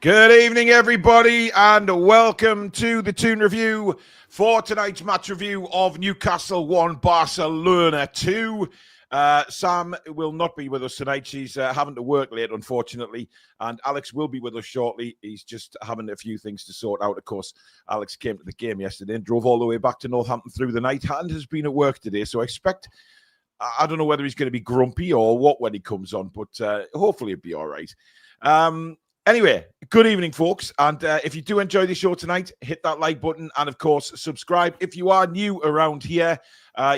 Good evening, everybody, and welcome to the Toon Review for tonight's match review of Newcastle 1, Barcelona 2. Sam will not be with us tonight. She's having to work late, unfortunately, and Alex will be with us shortly. He's just having a few things to sort out. Of course, Alex came to the game yesterday and drove all the way back to Northampton through the night and has been at work today, so I expect... I don't know whether he's going to be grumpy or what when he comes on, but hopefully it'll be all right. Anyway, good evening, folks. And if you do enjoy the show tonight, hit that like button and, of course, subscribe. If you are new around here,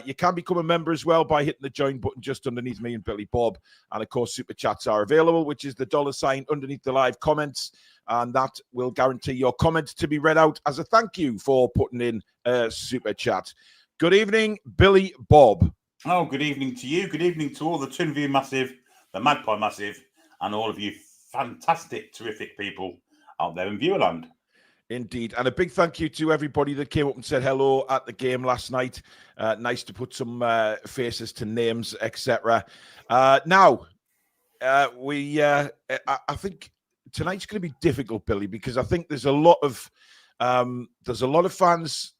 you can become a member as well by hitting the join button just underneath me and Billy Bob. And, of course, super chats are available, which is the $ underneath the live comments. And that will guarantee your comments to be read out as a thank you for putting in a super chat. Good evening, Billy Bob. Oh, good evening to you. Good evening to all the Toon Review Massive, the Magpie Massive, and all of you fantastic, terrific people out there in Viewerland. Indeed. And a big thank you to everybody that came up and said hello at the game last night. Nice to put some faces to names, etc. Now, I think tonight's going to be difficult, Billy, because I think there's a lot of fans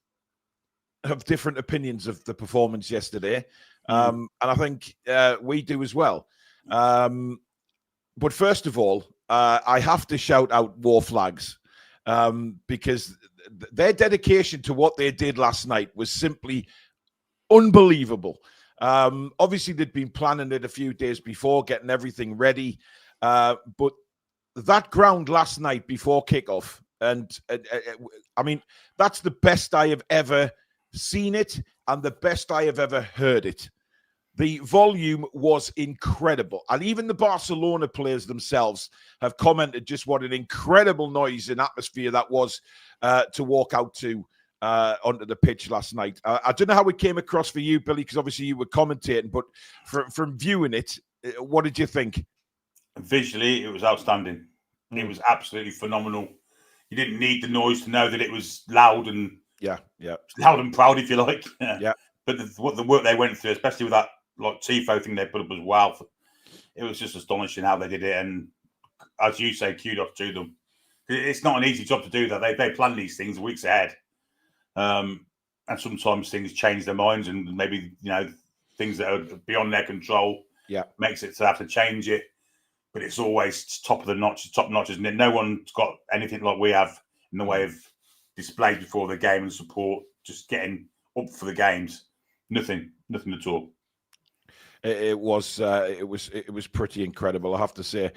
have different opinions of the performance yesterday. And I think we do as well. But first of all, I have to shout out War Flags because their dedication to what they did last night was simply unbelievable. Obviously, they'd been planning it a few days before, getting everything ready. But that ground last night before kickoff, and I mean, that's the best I have ever seen it and the best I have ever heard it. The volume was incredible. And even the Barcelona players themselves have commented just what an incredible noise and atmosphere that was to walk out to onto the pitch last night. I don't know how it came across for you, Billy, because obviously you were commentating, but from viewing it, what did you think? Visually, it was outstanding. It was absolutely phenomenal. You didn't need the noise to know that it was loud and loud and proud, if you like. Yeah. But the work they went through, especially with that Tifo thing they put up as well, it was just astonishing how they did it. And as you say, kudos to them. It's not an easy job to do that. They plan these things weeks ahead, and sometimes things change their minds, and maybe things that are beyond their control makes it to have to change it. But it's always top notch, isn't it? No one's got anything like we have in the way of displays before the game and support, just getting up for the games. Nothing at all. It was pretty incredible, I have to say.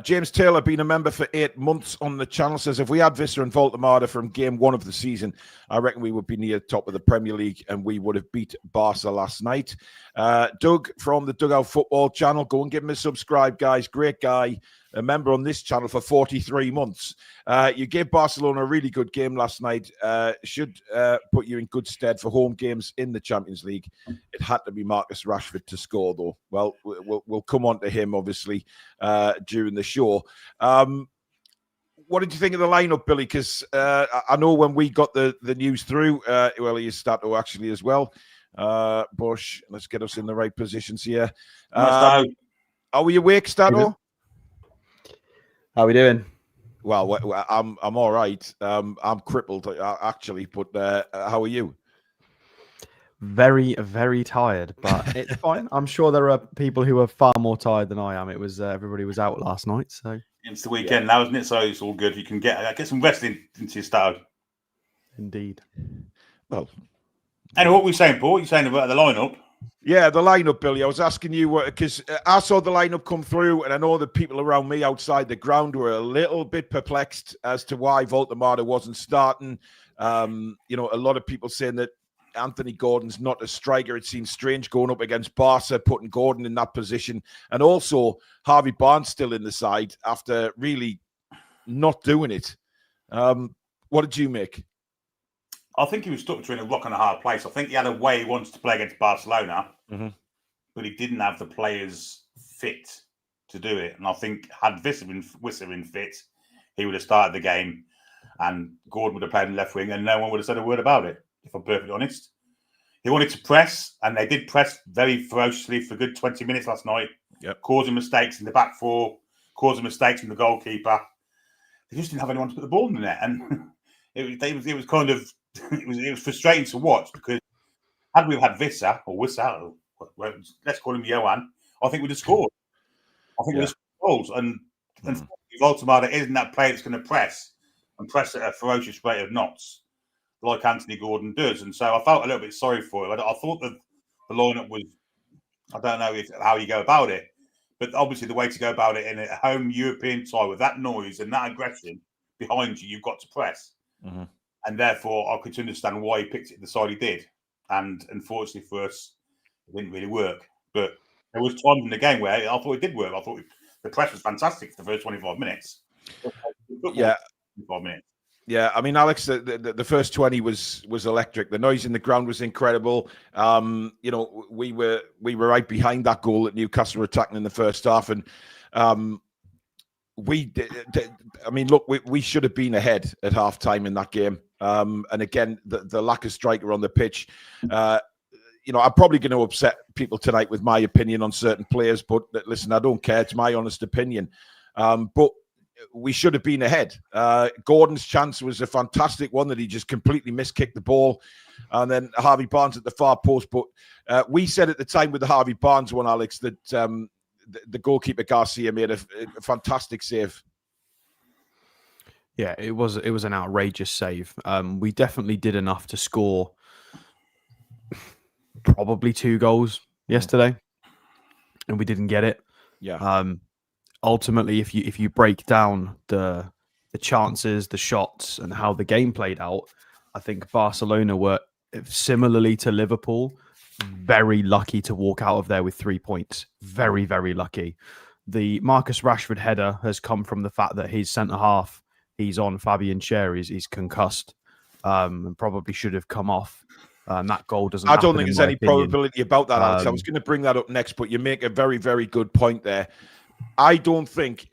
James Taylor, been a member for 8 months on the channel, says, if we had Visser and Voltemada from game 1 of the season, I reckon we would be near the top of the Premier League and we would have beat Barca last night. Doug from the Dugout Football channel, go and give him a subscribe, guys. Great guy, a member on this channel for 43 months. You gave Barcelona a really good game last night. Should put you in good stead for home games in the Champions League. It had to be Marcus Rashford to score, though. Well, we'll come on to him, obviously, during the show. What did you think of the lineup, Billy? Because I know when we got the news through, well, you start to actually as well. Bush, let's get us in the right positions here. Are we awake, Stato? How are we doing? Well, I'm all right. I'm crippled actually, but how are you? Very, very tired, but it's fine. I'm sure there are people who are far more tired than I am. It was everybody was out last night, so it's the weekend now, isn't it? So it's all good. You can get some rest into your start. Indeed. Well, anyway, what were you saying, Paul? You're saying about the lineup? Yeah, the lineup, Billy. I was asking you because I saw the lineup come through, and I know the people around me outside the ground were a little bit perplexed as to why Voltemada wasn't starting. A lot of people saying that Anthony Gordon's not a striker. It seems strange going up against Barca, putting Gordon in that position, and also Harvey Barnes still in the side after really not doing it. What did you make? I think he was stuck between a rock and a hard place. I think he had a way he wanted to play against Barcelona, but he didn't have the players fit to do it. And I think had Visser been fit, he would have started the game and Gordon would have played in left wing and no one would have said a word about it, if I'm perfectly honest. He wanted to press, and they did press very ferociously for a good 20 minutes last night, causing mistakes in the back four, causing mistakes from the goalkeeper. they just didn't have anyone to put the ball in the net, and it was kind of it was frustrating to watch because had we had Wissa, let's call him Johan, I think we'd have scored. I think we'd have scored goals, and Voltemada isn't that player that's going to press at a ferocious rate of knots like Anthony Gordon does, and so I felt a little bit sorry for him. I thought that the lineup was, I don't know how you go about it, but obviously the way to go about it in a home European tie with that noise and that aggression behind you, you've got to press. Mm-hmm. And therefore, I could understand why he picked it the side he did. And unfortunately for us, it didn't really work. But there was times in the game where I thought it did work. I thought the press was fantastic for the first 25 minutes. 25 minutes. Yeah, I mean, Alex, the first 20 was electric. The noise in the ground was incredible. We were right behind that goal that Newcastle were attacking in the first half, and we should have been ahead at half time in that game. And again, the lack of striker on the pitch. I'm probably going to upset people tonight with my opinion on certain players, but listen, I don't care. It's my honest opinion. But we should have been ahead. Gordon's chance was a fantastic one that he just completely miskicked the ball. And then Harvey Barnes at the far post. But we said at the time with the Harvey Barnes one, Alex, that the goalkeeper Garcia made a fantastic save. Yeah, it was an outrageous save. We definitely did enough to score probably 2 goals yesterday, and we didn't get it. Yeah. Ultimately, if you break down the chances, the shots, and how the game played out, I think Barcelona were, similarly to Liverpool, very lucky to walk out of there with 3 points. Very, very lucky. The Marcus Rashford header has come from the fact that his centre half, he's on Fabian Schär, he's concussed, and probably should have come off. That goal doesn't. I don't think there's any probability about that, Alex. I was going to bring that up next, but you make a very, very good point there. I don't think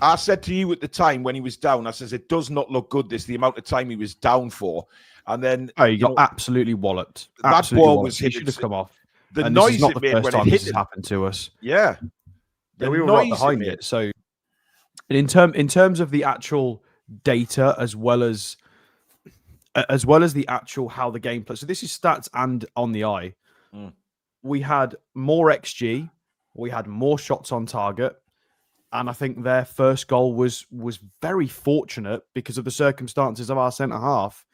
I said to you at the time when he was down, I says it does not look good. The amount of time he was down for, and then he got absolutely walloped. That ball was hit. He should have come off. The and noise this is not it the made first when time it hit this has happened to us. Yeah, we were right behind it. So, in terms of the actual data as well as the actual how the game plays. So this is stats and on the eye. We had more XG. We had more shots on target. And I think their first goal was very fortunate because of the circumstances of our centre-half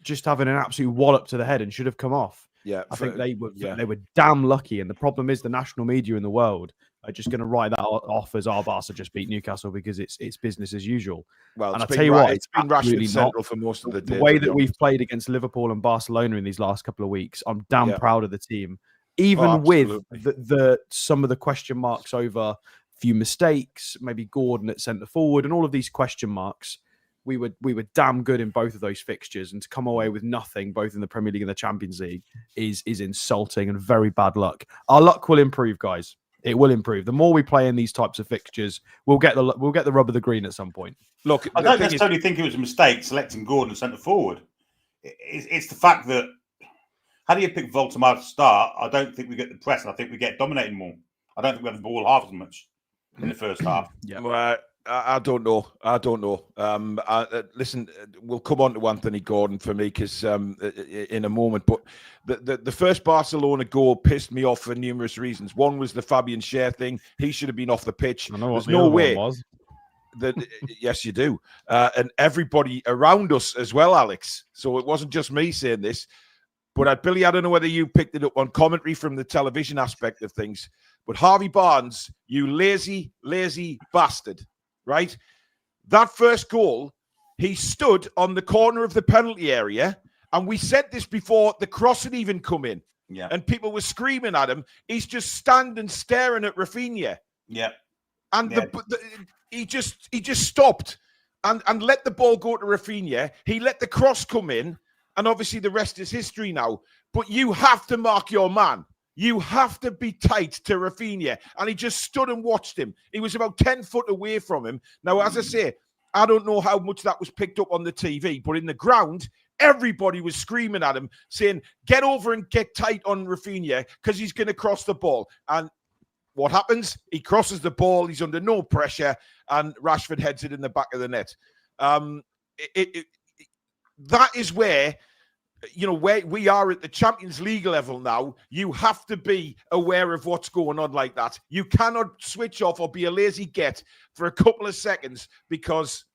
just having an absolute wallop to the head and should have come off. Yeah, I think they were damn lucky. And the problem is the national media in the world are just going to write that off as our Barca just beat Newcastle because it's business as usual. Well, and I tell you what, it's been Rashford central for most of the day. The way that we've played against Liverpool and Barcelona in these last couple of weeks, I'm damn proud of the team. Even with the some of the question marks over a few mistakes, maybe Gordon at centre forward, and all of these question marks, we were damn good in both of those fixtures. And to come away with nothing, both in the Premier League and the Champions League, is insulting and very bad luck. Our luck will improve, guys. It will improve. The more we play in these types of fixtures, we'll get the rub of the green at some point. Look, I don't necessarily think it was a mistake selecting Gordon centre forward. It's the fact that how do you pick Voltemar to start? I don't think we get the press, and I think we get dominated more. I don't think we have the ball half as much in the first half. Yeah. Well, I don't know. Listen, we'll come on to Anthony Gordon for me because in a moment. But the first Barcelona goal pissed me off for numerous reasons. One was the Fabian Schär thing. He should have been off the pitch. I know what There's no way. Was. Yes, you do. And everybody around us as well, Alex. So it wasn't just me saying this. But Billy, I don't know whether you picked it up on commentary from the television aspect of things. But Harvey Barnes, you lazy, lazy bastard. Right? That first goal, he stood on the corner of the penalty area, and we said this before the cross had even come in. Yeah. And people were screaming at him. He's just standing staring at Rafinha. Yeah. And he just stopped and let the ball go to Rafinha. He let the cross come in, and obviously the rest is history now. But you have to mark your man. You have to be tight to Rafinha. And he just stood and watched him. He was about 10 foot away from him. Now, as I say, I don't know how much that was picked up on the TV, but in the ground, everybody was screaming at him, saying, get over and get tight on Rafinha because he's going to cross the ball. And what happens? He crosses the ball. He's under no pressure. and Rashford heads it in the back of the net. That is where, where we are at the Champions League level now. You have to be aware of what's going on like that. You cannot switch off or be a lazy get for a couple of seconds because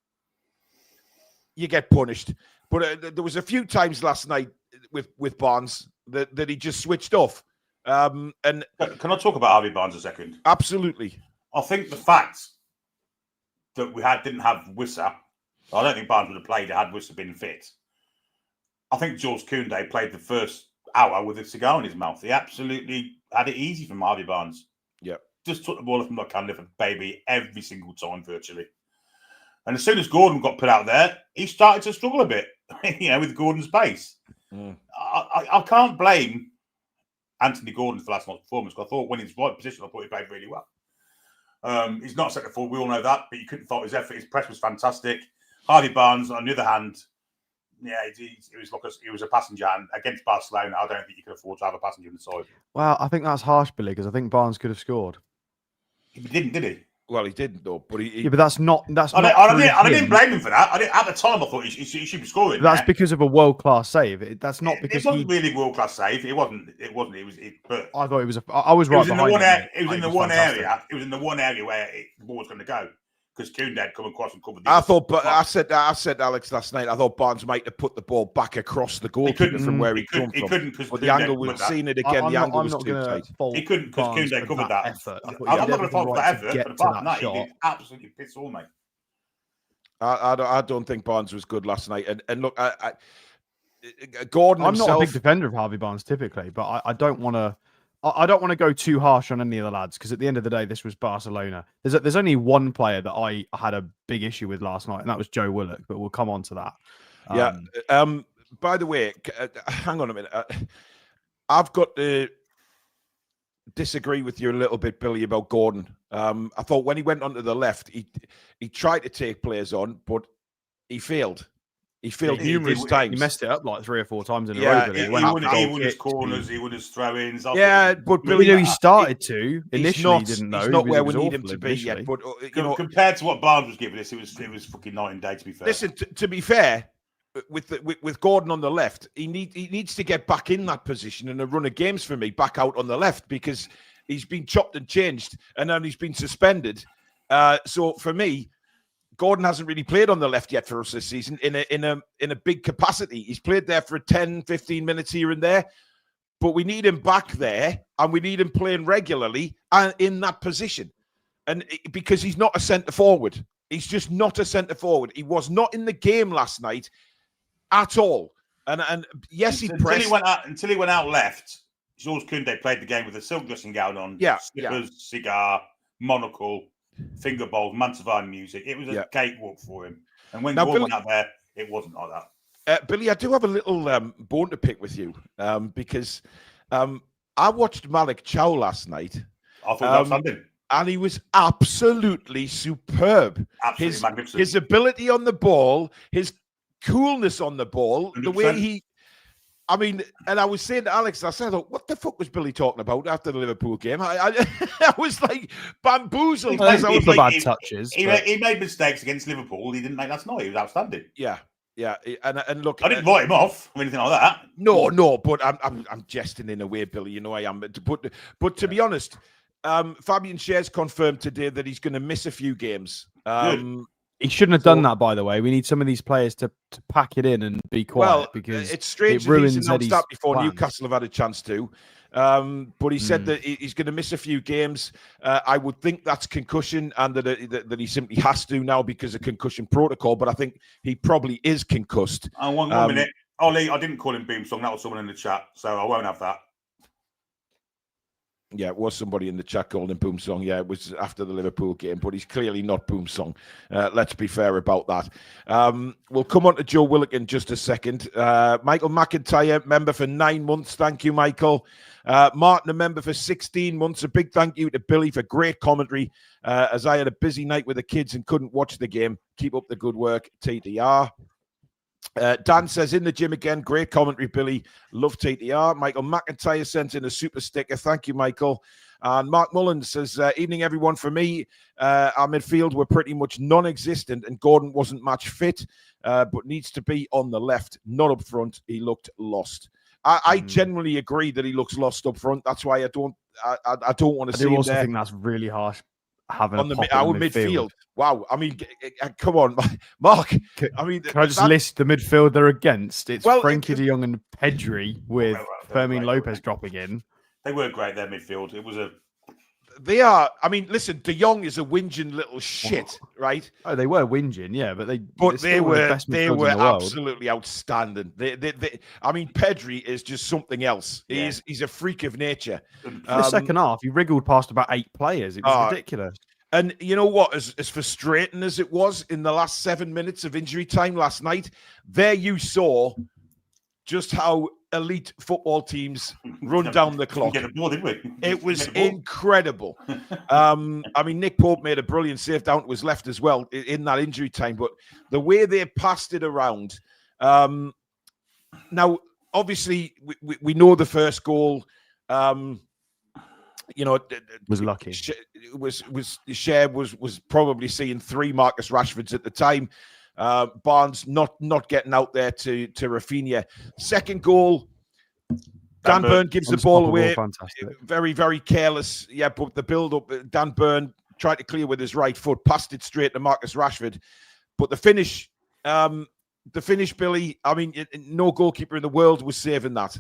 you get punished. But there was a few times last night with Barnes that he just switched off. And can I talk about Harvey Barnes a second? Absolutely. I think the fact that we didn't have Wissa, I don't think Barnes would have played had Wissa been fit. I think Jules Koundé played the first hour with a cigar in his mouth. He absolutely had it easy from Harvey Barnes. Yeah. Just took the ball from Locanda for baby every single time, virtually. And as soon as Gordon got put out there, he started to struggle a bit, with Gordon's pace. I can't blame Anthony Gordon for last night's performance, because I thought when he's right position, I thought he played really well. He's not centre forward, we all know that, but you couldn't fault his effort. His press was fantastic. Harvey Barnes, on the other hand, it was a passenger, and against Barcelona, I don't think you could afford to have a passenger on the side. Well, I think that's harsh, Billy, because I think Barnes could have scored. He didn't, did he? Well, he didn't though. But but that's not. I didn't blame him for that. At the time, I thought he should be scoring. That's because of a world-class save. That's not because it wasn't really world-class save. It wasn't. But I thought it was. I was right behind him. It was in the one area. It was in the one area where the ball was going to go. Because Koundé had come across and covered. I said to Alex last night, I thought Barnes might have put the ball back across the goalkeeper from where he come from. He couldn't because the angle, we've seen it again. The angle was too tight. He couldn't because Koundé covered that. Effort. I'm not going to fault for that effort, but apart from that, he did absolutely piss all, mate. I don't think Barnes was good last night. And look, Gordon himself... I'm not a big defender of Harvey Barnes typically, but I don't want to... I don't want to go too harsh on any of the lads, because at the end of the day, this was Barcelona. There's only one player that I had a big issue with last night, and that was Joe Willock, but we'll come on to that. By the way, hang on a minute. I've got to disagree with you a little bit, Billy, about Gordon. I thought when he went onto the left, he tried to take players on, but he failed. He failed numerous times. He messed it up like 3 or 4 times in a row. He won his corners, he won his throw-ins. But Billy, he started to. Initially, he didn't know. He's not where we need him to be yet. But compared to what Barnes was giving us, it was fucking night and day. To be fair. Listen, to be fair, with Gordon on the left, he needs to get back in that position and a run of games for me back out on the left, because he's been chopped and changed and then he's been suspended. So for me, Gordon hasn't really played on the left yet for us this season in a big capacity. He's played there for 10, 15 minutes here and there, but we need him back there and we need him playing regularly and in that position. And because he's not a centre forward, he's just not a centre forward. He was not in the game last night at all. And yes, he pressed until he went out left. Jules Koundé played the game with a silk dressing gown on, slippers, cigar, monocle, finger bowls, Mantovani music. It was a cakewalk for him. And when Gordon went out there, it wasn't like that. Billy, I do have a little bone to pick with you because I watched Malik Chow last night. I thought that was something. And he was absolutely superb. Absolutely magnificent. His ability on the ball, his coolness on the ball, 100%. The way he... I mean, and I was saying to Alex, I said, what the fuck was Billy talking about after the Liverpool game? I was like bamboozled. Bad touches. He made mistakes against Liverpool. He didn't make last night. He was outstanding. Yeah. And look, I didn't write him off or anything like that. No, but I'm jesting in a way, Billy. You know I am. But to be honest, Fabian Schär's confirmed today that he's going to miss a few games. He shouldn't have done that, by the way. We need some of these players to pack it in and be quiet, because it's strange it ruins that he's announced that before plans. Newcastle have had a chance to. But he said that he's going to miss a few games. I would think that's concussion, and that he simply has to now because of concussion protocol. But I think he probably is concussed. One minute. Ollie, I didn't call him Boomsong. That was someone in the chat, so I won't have that. Yeah, it was somebody in the chat called him Boomsong. Yeah, it was after the Liverpool game, but he's clearly not Boomsong. Let's be fair about that. We'll come on to Joe Willock in just a second. Michael McIntyre, member for 9 months. Thank you, Michael. Martin, a member for 16 months. A big thank you to Billy for great commentary, as I had a busy night with the kids and couldn't watch the game. Keep up the good work, TDR. Dan says, in the gym again. Great commentary, Billy. Love TTR. Michael McIntyre sent in a super sticker. Thank you, Michael. And Mark Mullins says, evening, everyone. For me, our midfield were pretty much non-existent, and Gordon wasn't match fit, but needs to be on the left, not up front. He looked lost. I generally agree that he looks lost up front. That's why I don't want to see him there. I also think that's really harsh. Having on our midfield. Wow. I mean, come on, Mark. I mean, can I just list the midfield they're against? It's Frankie de Jong and Pedri with Fermin Lopez dropping in. They were great, their midfield. It was a... They are. I mean, listen, de Jong is a whinging little shit, right? Oh, they were whinging, yeah, but they were absolutely outstanding. I mean, Pedri is just something else. Yeah. He's a freak of nature. In the second half, he wriggled past about 8 players. It was ridiculous. And you know what? As frustrating as it was in the last 7 minutes of injury time last night, there you saw just how elite football teams run down the clock. It was incredible. I mean, Nick Pope made a brilliant save down to his left as well in that injury time, but the way they passed it around. Now, obviously, we know the first goal. Was lucky. Cher was probably seeing 3 Marcus Rashfords at the time. Barnes not getting out there to Rafinha. Second goal, Dan Burn gives the ball away. Fantastic. Very, very careless. Yeah, but the build-up, Dan Burn tried to clear with his right foot, passed it straight to Marcus Rashford. But the finish, Billy, I mean, no goalkeeper in the world was saving that.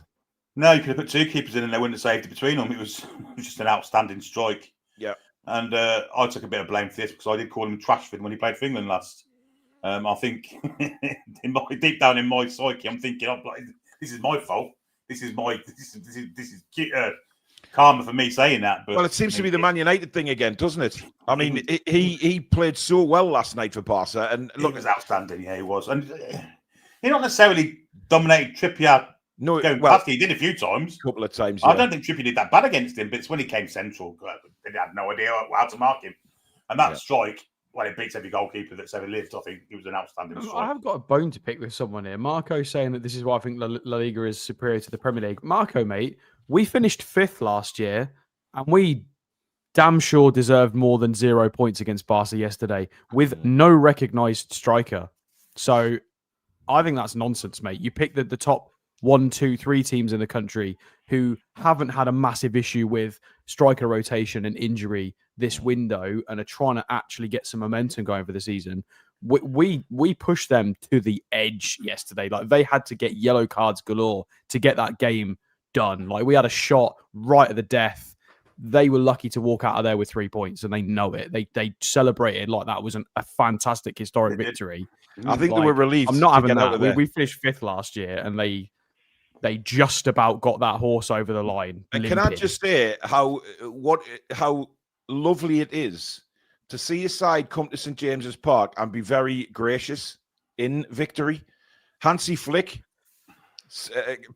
No, you could have put 2 keepers in and they wouldn't have saved it between them. It was just an outstanding strike. Yeah. And I took a bit of blame for this because I did call him Trashford when he played for England last. I think deep down in my psyche, I'm thinking, this is my fault. This is karma for me saying that. But well, it seems to be the Man United thing again, doesn't it? I mean, he played so well last night for Barca, and look, it was outstanding. Yeah, he was, and he not necessarily dominated Trippier. No, he did a few times, a couple of times. Yeah. I don't think Trippier did that bad against him, but it's when he came central, they had no idea how to mark him, and that strike. Well, it beats every goalkeeper that's ever lived. I think he was an outstanding strike. I have got a bone to pick with someone here. Marco saying that this is why I think La Liga is superior to the Premier League. Marco, mate, we finished 5th last year, and we damn sure deserved more than 0 points against Barca yesterday with no recognised striker. So I think that's nonsense, mate. You pick the top 1, 2, 3 teams in the country who haven't had a massive issue with striker rotation and injury this window and are trying to actually get some momentum going for the season. We pushed them to the edge yesterday. Like, they had to get yellow cards galore to get that game done. Like, we had a shot right at the death. They were lucky to walk out of there with 3 points, and they know it. They celebrated like that was a fantastic historic victory. I think they were relieved. I'm not having that. We finished 5th last year, and they just about got that horse over the line. And can I just say how lovely it is to see a side come to St James's Park and be very gracious in victory. Hansi Flick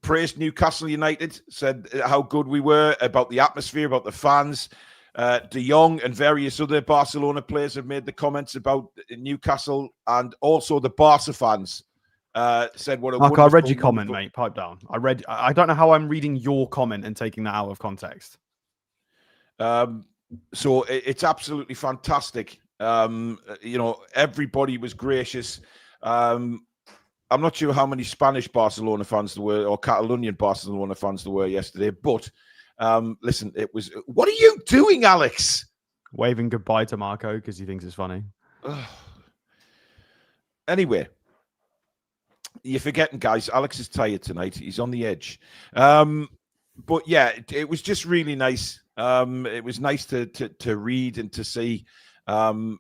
praised Newcastle United, said how good we were, about the atmosphere, about the fans. De Jong and various other Barcelona players have made the comments about Newcastle, and also the Barca fans said what a Mark, I read your comment, mate. Pipe down. I don't know how I'm reading your comment and taking that out of context. So it's absolutely fantastic. Everybody was gracious. I'm not sure how many Spanish Barcelona fans there were or Catalonian Barcelona fans there were yesterday, but listen, it was... What are you doing, Alex? Waving goodbye to Marco because he thinks it's funny. Anyway, you're forgetting, guys, Alex is tired tonight. He's on the edge. But yeah, it was just really nice. It was nice to read and to see. And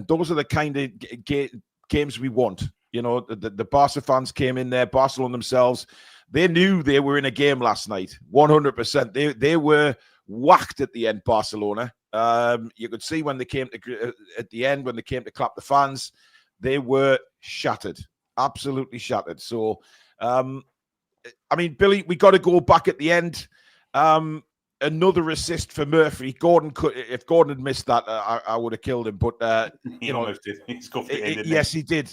those are the kind of games we want. You know, the Barca fans came in there, Barcelona themselves. They knew they were in a game last night, 100%. They were whacked at the end, Barcelona. You could see when they came to at the end, when they came to clap the fans, they were shattered, absolutely shattered. So, I mean, Billy, we got to go back at the end. another assist for Murphy. If Gordon had missed that, I would have killed him. But he almost did. He scuffed it in, didn't yes, he did.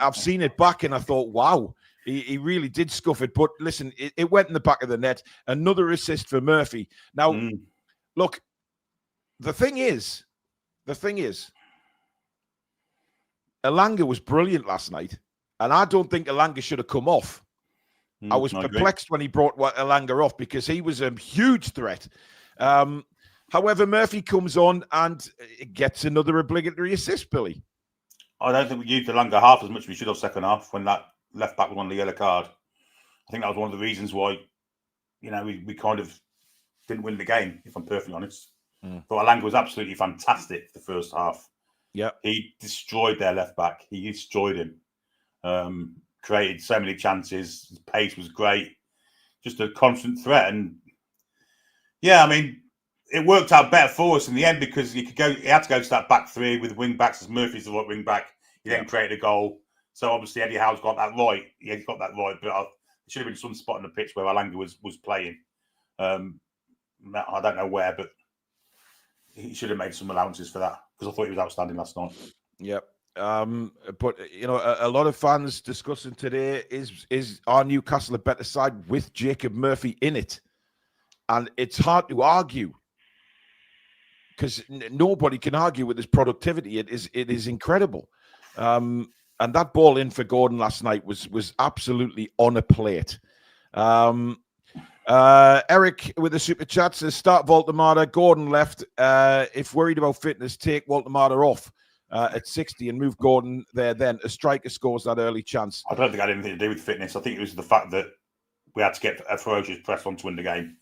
I've seen it back, and I thought, wow, he really did scuff it. But listen, it went in the back of the net. Another assist for Murphy. Now, look, the thing is, Elanga was brilliant last night, and I don't think Elanga should have come off. I was perplexed when he brought Elanga off because he was a huge threat. However, Murphy comes on and gets another obligatory assist, Billy. I don't think we used Elanga half as much as we should have second half when that left back was on the yellow card. I think that was one of the reasons why, we kind of didn't win the game, if I'm perfectly honest. But Elanga was absolutely fantastic the first half. Yeah. He destroyed their left back. He destroyed him. Created so many chances. His pace was great. Just a constant threat. And yeah, I mean, it worked out better for us in the end because he had to go to that back three with wing backs as Murphy's the right wing back. He then created a goal. So obviously Eddie Howe's got that right. Yeah, he's got that right. But it should have been some spot on the pitch where Elanga was playing. I don't know where, but he should have made some allowances for that because I thought he was outstanding last night. Yep. But a lot of fans discussing today is our Newcastle a better side with Jacob Murphy in it, and it's hard to argue because nobody can argue with his productivity. It is incredible, and that ball in for Gordon last night was absolutely on a plate. Eric with the super chat says start Voltemada, Gordon left. If worried about fitness, take Voltemada off at 60 and move Gordon there. Then a striker scores that early chance. I don't think it had anything to do with fitness. I think it was the fact that we had to get a ferocious press on to win the game,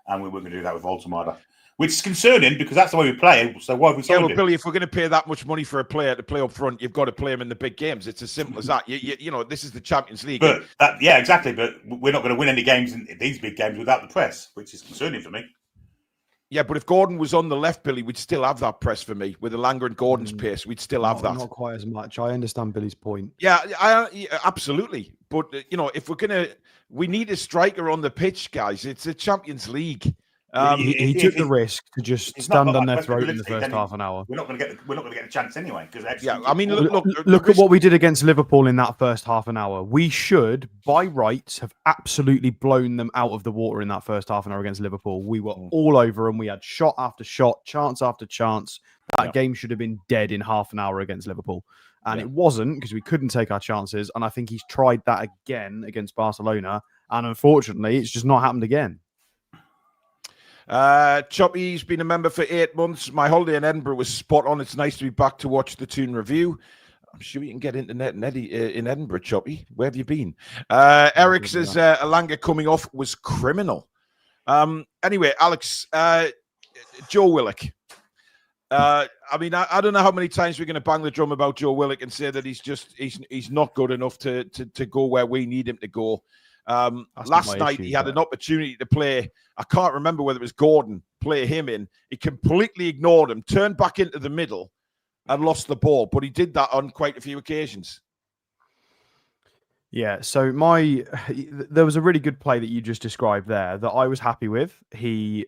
and we weren't going to do that with Voltemada, which is concerning because that's the way we play. So why have we signed him? Billy, if we're going to pay that much money for a player to play up front, you've got to play him in the big games. It's as simple as that. This is the Champions League. But exactly. But we're not going to win any games in these big games without the press, which is concerning for me. Yeah, but if Gordon was on the left, Billy, we'd still have that press for me. With Elanga and Gordon's pace, we'd still have that. Not quite as much. I understand Billy's point. Yeah, absolutely. But, if we're going to... We need a striker on the pitch, guys. It's a Champions League. He took the risk to just stand on their throat in the first half an hour. We're not going to get a chance anyway. I mean, look at what we did against Liverpool in that first half an hour. We should, by rights, have absolutely blown them out of the water in that first half an hour against Liverpool. We were all over them. We had shot after shot, chance after chance. That game should have been dead in half an hour against Liverpool. And it wasn't because we couldn't take our chances. And I think he's tried that again against Barcelona. And unfortunately, it's just not happened again. Choppy's been a member for 8 months. My holiday in Edinburgh was spot on. It's nice to be back to watch the Toon review. I'm sure you can get internet in Edinburgh, Choppy. Where have you been? Eric says Elanga coming off was criminal. Anyway, Alex, Joe Willock. I mean, I don't know how many times we're going to bang the drum about Joe Willock and say that he's not good enough to go where we need him to go. Last night he had an opportunity to play. I can't remember whether it was Gordon, play him in. He completely ignored him, turned back into the middle and lost the ball. But he did that on quite a few occasions. Yeah, so there was a really good play that you just described there that I was happy with. You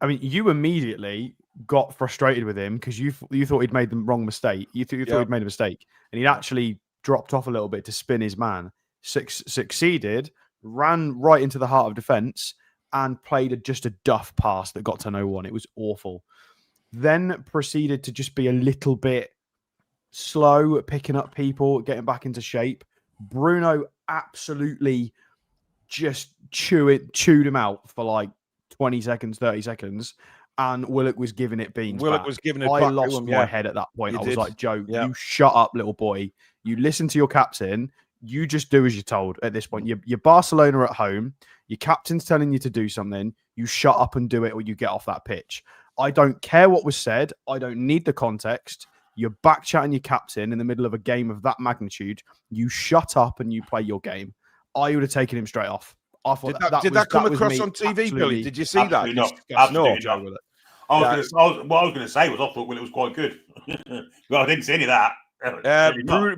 immediately got frustrated with him because you thought he'd made the wrong mistake. You thought he'd made a mistake. And he'd actually dropped off a little bit to spin his man. Succeeded, ran right into the heart of defence and played just a duff pass that got to no one. It was awful. Then proceeded to just be a little bit slow at picking up people, getting back into shape. Bruno absolutely just chewed him out for like 20 seconds, 30 seconds. And Willock was giving it beans. Willock back. was giving it I back lost my head at that point. I was like, Joe, you shut up, little boy. You listen to your captain. You just do as you're told at this point. You're Barcelona at home. Your captain's telling you to do something. You shut up and do it or you get off that pitch. I don't care what was said. I don't need the context. You're back-chatting your captain in the middle of a game of that magnitude. You shut up and you play your game. I would have taken him straight off. I thought did that come across on TV, Billy? Did you see that? Not. Absolutely not. What I was going to say was I thought it was quite good. Well, I didn't see any of that.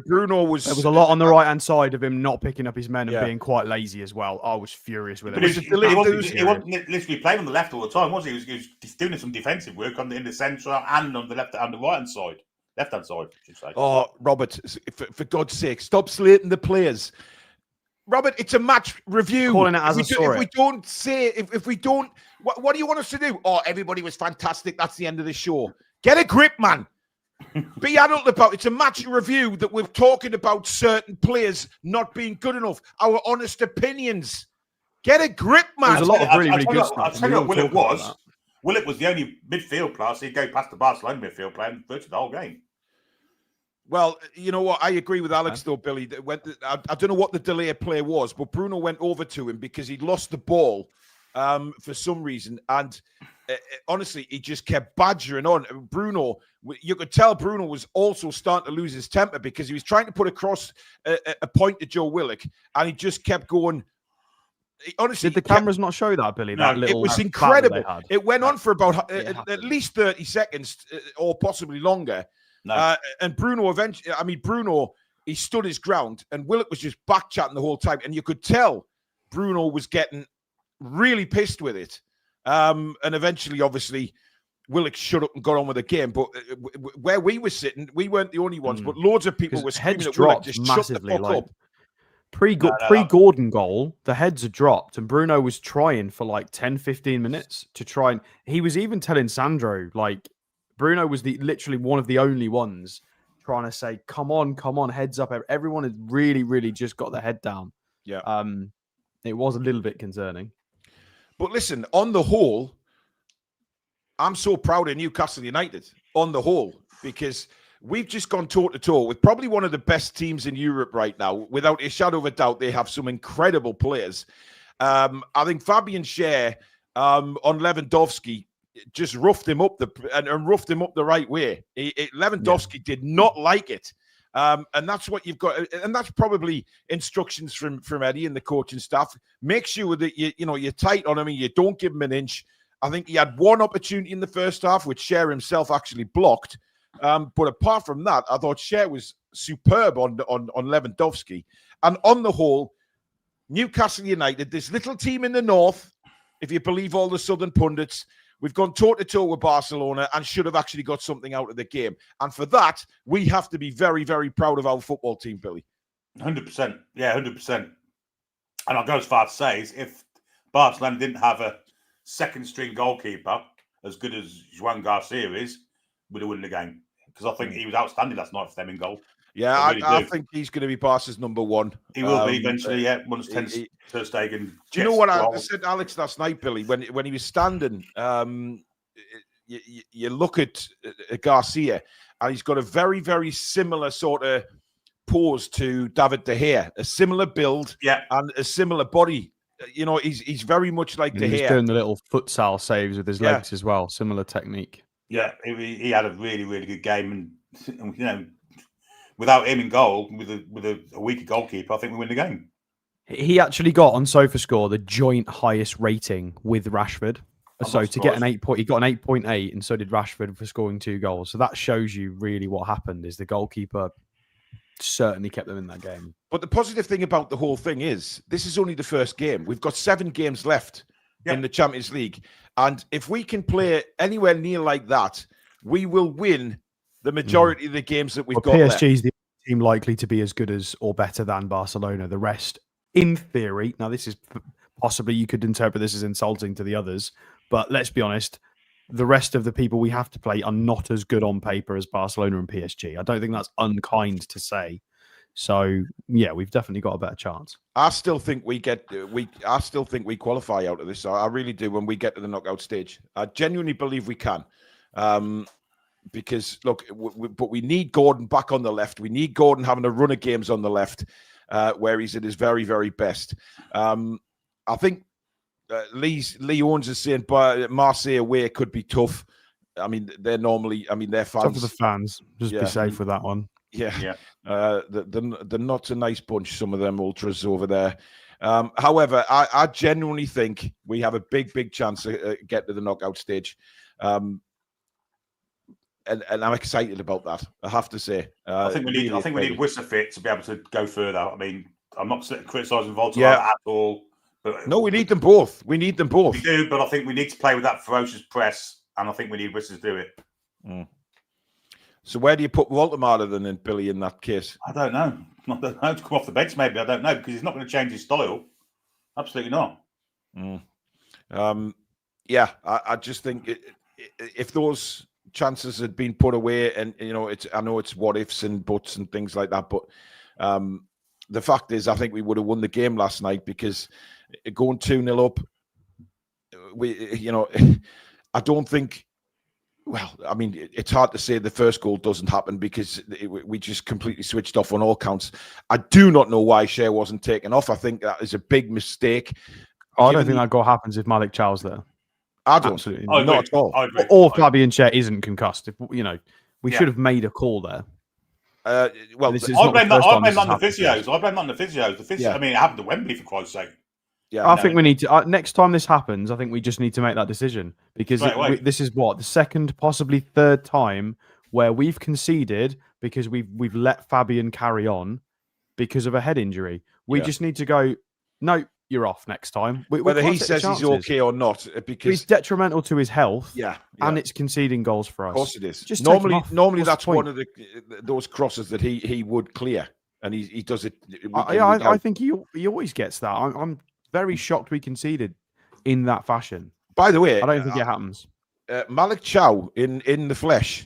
Bruno was. There was a lot on the right hand side of him not picking up his men and being quite lazy as well. I was furious with it. But he wasn't literally playing on the left all the time, was he? He was doing some defensive work in the centre and on the left and the right hand side. Left hand side, I should say. Oh, Robert, for God's sake, stop slating the players. Robert, it's a match review. Calling it as if we don't say, if we don't, what do you want us to do? Oh, everybody was fantastic. That's the end of the show. Get a grip, man. Be adult about it. It's a match review that we're talking about certain players not being good enough. Our honest opinions. Get a grip, man. There's a lot of really good stuff. I'll tell you what Willock was. Willock was the only midfield player, so he'd go past the Barcelona midfield player and virtually the whole game. Well, you know what? I agree with Alex, though, Billy. I don't know what the delay play was, but Bruno went over to him because he'd lost the ball for some reason. And honestly, he just kept badgering on. Bruno, you could tell Bruno was also starting to lose his temper because he was trying to put across a point to Joe Willock, and he just kept going. Honestly, did the cameras not show that, Billy? No, it was incredible. It went on for about at least 30 seconds or possibly longer. No. And Bruno eventually, Bruno, he stood his ground, and Willock was just back chatting the whole time. And you could tell Bruno was getting really pissed with it. And eventually, obviously, Willock shut up and got on with the game. But where we were sitting, we weren't the only ones, but loads of people were screaming at Willock, just massively, shut the fuck up. Pre-Gordon goal, the heads had dropped, and Bruno was trying for like 10, 15 minutes to try. And he was even telling Sandro, like, Bruno was literally one of the only ones trying to say, come on, heads up. Everyone had really, really just got their head down. Yeah. It was a little bit concerning. But listen, on the whole, I'm so proud of Newcastle United, on the whole, because we've just gone toe-to-toe with probably one of the best teams in Europe right now. Without a shadow of a doubt, they have some incredible players. I think Fabian Schär on Lewandowski just roughed him up and roughed him up the right way. Lewandowski did not like it. And that's what you've got. And that's probably instructions from Eddie and the coaching staff. Make sure that you're tight on him and you don't give him an inch. I think he had one opportunity in the first half, which Schär himself actually blocked. But apart from that, I thought Schär was superb on Lewandowski. And on the whole, Newcastle United, this little team in the north, if you believe all the southern pundits, we've gone toe-to-toe with Barcelona and should have actually got something out of the game. And for that, we have to be very, very proud of our football team, Billy. 100%. Yeah, 100%. And I'll go as far to say is if Barcelona didn't have a second-string goalkeeper as good as Joan Garcia is, would have won the game. Because I think he was outstanding last night for them in goal. Yeah, I think he's going to be Barca's number one. He will be eventually, once Ter Stegen. Do you know what I said, Alex, last night, Billy? When he was standing, you look at Garcia, and he's got a very, very similar sort of pose to David De Gea, a similar build, and a similar body. He's very much like De Gea. He's doing the little futsal saves with his legs as well, similar technique. Yeah, he had a really, really good game, and without him in goal, with a weaker goalkeeper, I think we win the game. He actually got on SofaScore the joint highest rating with Rashford. So to get an 8 point, he got an 8.8, and so did Rashford for scoring 2 goals. So that shows you really what happened is the goalkeeper certainly kept them in that game. But the positive thing about the whole thing is this is only the first game. We've got 7 games left in the Champions League. And if we can play anywhere near like that, we will win the majority of the games that we've got left. PSG is the team likely to be as good as or better than Barcelona. The rest, in theory, now this is possibly you could interpret this as insulting to the others, but let's be honest, the rest of the people we have to play are not as good on paper as Barcelona and PSG. I don't think that's unkind to say. So yeah, we've definitely got a better chance. I still think we qualify out of this. I really do when we get to the knockout stage. I genuinely believe we can. Because look, but we need Gordon back on the left. We need Gordon having a run of games on the left, where he's at his very, very best. I think Lee Owens is saying, but Marseille away could be tough. I mean, they're fans. Tough for the fans. Just be safe with that one. Yeah. They're not a nice bunch, some of them ultras over there. However, I genuinely think we have a big, big chance to get to the knockout stage. and I'm excited about that. I have to say. I think we need Wissa fit to be able to go further. I mean, I'm not criticising Volta at all. But no, we need them both. We need them both. We do, but I think we need to play with that ferocious press, and I think we need Wissa to do it. So where do you put Waldemar then, and Billy, in that case? I don't know. To come off the bench, maybe. I don't know, because he's not going to change his style. Absolutely not. I just think if those chances had been put away, and I know it's what ifs and buts and things like that, but the fact is, I think we would have won the game last night, because going 2-0 up, I don't think. Well, I mean, it's hard to say the first goal doesn't happen, because we just completely switched off on all counts. I do not know why Shea wasn't taken off. I think that is a big mistake. I don't think that goal happens if Malik Chow's there. I don't. Absolutely not at all. Or Fabian Shea isn't concussed. We should have made a call there. I blame that on the physios. I blame that on the physios. I mean, it happened to Wembley, for Christ's sake. Yeah, I think we need to. Next time this happens, I think we just need to make that decision, because this is the second, possibly third time where we've conceded because we've let Fabian carry on because of a head injury. We just need to go. No, you're off next time. Whether he says he's okay or not, because he's detrimental to his health. Yeah, and it's conceding goals for us. Of course, it is. Just normally that's one of those crosses that he would clear, and he does it. I think he always gets that. I'm very shocked we conceded in that fashion. By the way, I don't think it happens. Malik Chow in the flesh.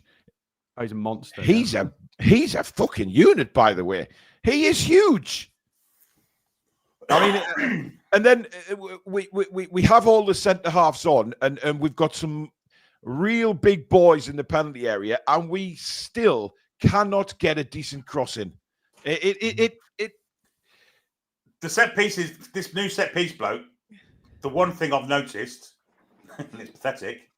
Oh, he's a monster. He's a fucking unit, by the way. He is huge. I mean, and then we have all the centre halves on, and we've got some real big boys in the penalty area, and we still cannot get a decent cross in. The set pieces, this new set piece bloke, the one thing I've noticed, and it's pathetic,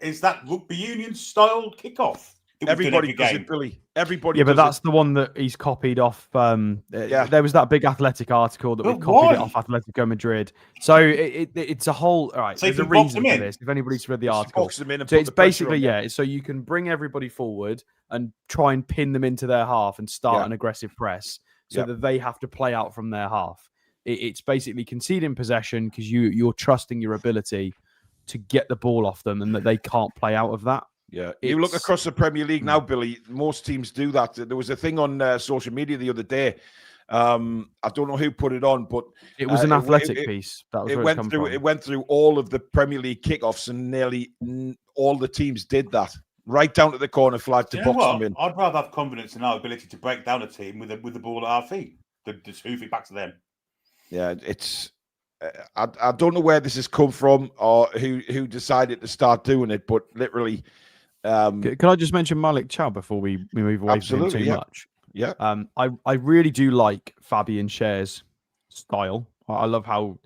is that rugby union style kickoff. Everybody does it, Billy. Everybody. Yeah, but that's the one that he's copied off. There was that big Athletic article that we copied it off Atletico Madrid. So it's a whole. All right, so there's a reason for this. If anybody's read the article, so it's basically so you can bring everybody forward and try and pin them into their half and start an aggressive press, so that they have to play out from their half. It's basically conceding possession because you're trusting your ability to get the ball off them, and that they can't play out of that. Yeah, you look across the Premier League now, Billy. Most teams do that. There was a thing on social media the other day. I don't know who put it on, but it was an Athletic piece. That was it went through all of the Premier League kickoffs, and nearly all the teams did that, right down to the corner flag to box them in. I'd rather have confidence in our ability to break down a team with the ball at our feet than just hoof it back to them. Yeah, it's. I don't know where this has come from or who decided to start doing it, but literally. Can I just mention Malik Chow before we move away from him too much? Yeah. I really do like Fabian Shea's style. I love how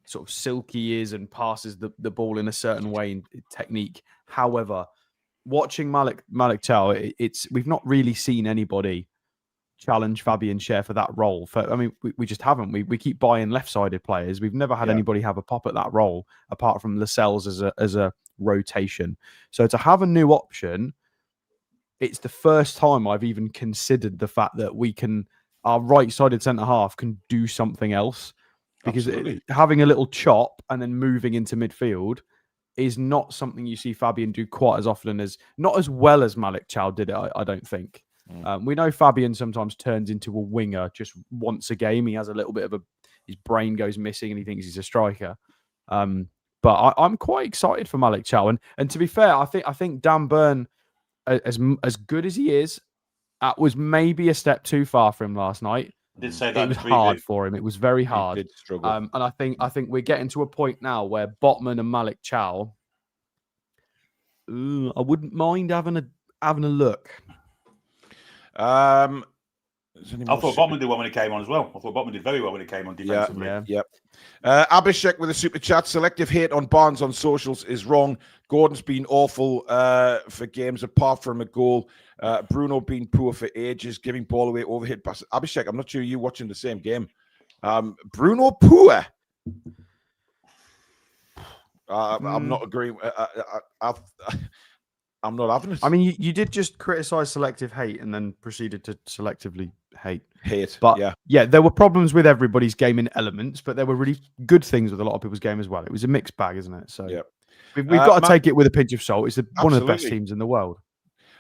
sort of silky he is and passes the ball in a certain way and technique. However, watching Malik Chow, we've not really seen anybody challenge Fabian Shea for that role. We just haven't. We keep buying left-sided players. We've never had anybody have a pop at that role apart from Lascelles as a rotation. So to have a new option, it's the first time I've even considered the fact that our right-sided centre half can do something else, because having a little chop and then moving into midfield is not something you see Fabian do quite as often, not as well as Malik Chow did it. I don't think. We know Fabian sometimes turns into a winger just once a game. He has a little bit of his brain goes missing and he thinks he's a striker. But I'm quite excited for Malik Chow. And to be fair, I think Dan Burn, as good as he is, was maybe a step too far for him last night. I did say that it was hard for him. It was very hard. He did struggle. And I think we're getting to a point now where Botman and Malik Chow, I wouldn't mind having a look. I thought Botman did well when he came on as well. I thought Botman did very well when he came on defensively. Yeah. Abhishek with a super chat. Selective hate on Barnes on socials is wrong. Gordon's been awful for games apart from a goal. Bruno been poor for ages, giving ball away, overhit pass. Abhishek, I'm not sure you're watching the same game. Bruno poor. I'm not agreeing. I'm not having it. I mean, you did just criticize selective hate and then proceeded to selectively hate. But yeah, there were problems with everybody's game in elements, but there were really good things with a lot of people's game as well. It was a mixed bag, isn't it? So we've got to take it with a pinch of salt. It's one of the best teams in the world.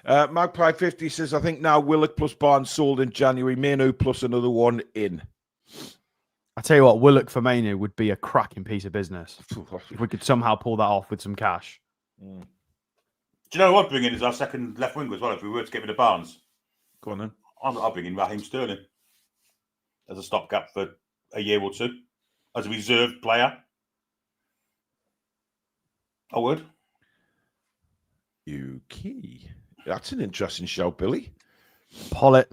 Magpie 50 says, I think now Willock plus Barnes sold in January, Manu plus another one in. I tell you what, Willock for Manu would be a cracking piece of business if we could somehow pull that off with some cash. Do you know what I'd bring in as our second left winger as well if we were to get rid of Barnes? Go on then. I'll bring in Raheem Sterling as a stopgap for a year or two, as a reserve player. I would. Yuki. That's an interesting shout, Billy. Pollitt.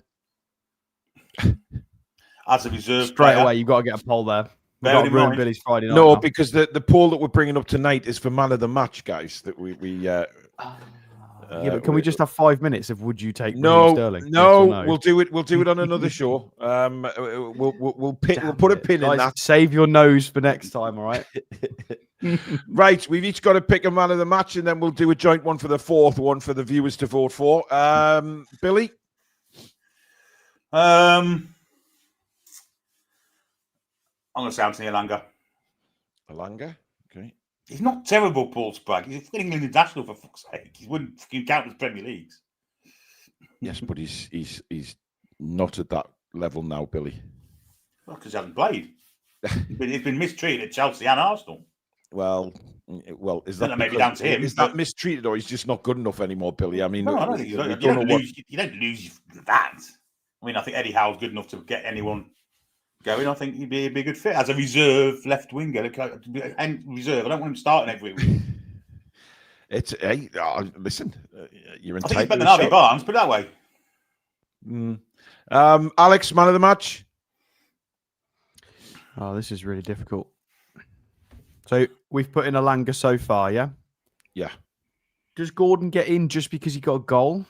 As a reserve Straight player. away, you've got to get a poll there. We've got to ruin Billy's Friday night. No, because the poll that we're bringing up tonight is for man of the match, guys. That but can we just have 5 minutes of would you take no, Sterling? No, we'll do it. We'll do it on another show. We'll put a pin in that. Save your nose for next time, all right? Right, we've each got to pick a man of the match, and then we'll do a joint one for the fourth one for the viewers to vote for. Billy? I'm going to say Anthony Elanga. Elanga? Okay. He's not terrible, Paul Sprague. He's winning international, for fuck's sake. He wouldn't fucking count as Premier Leagues. Yes, but he's not at that level now, Billy. Well, because he hasn't played. He's been mistreated at Chelsea and Arsenal. Well, is that maybe down to him? Is that mistreated, or he's just not good enough anymore, Billy? I mean, no, I don't think you don't lose that. I mean, I think Eddie Howe's good enough to get anyone going. I think he'd be a good fit as a reserve left winger. And reserve, I don't want him starting every week. Listen, you're entitled. I think he's better than Harvey Barnes, put it that way. Alex, man of the match. Oh, this is really difficult. So we've put in Elanga so far, yeah? Yeah. Does Gordon get in just because he got a goal?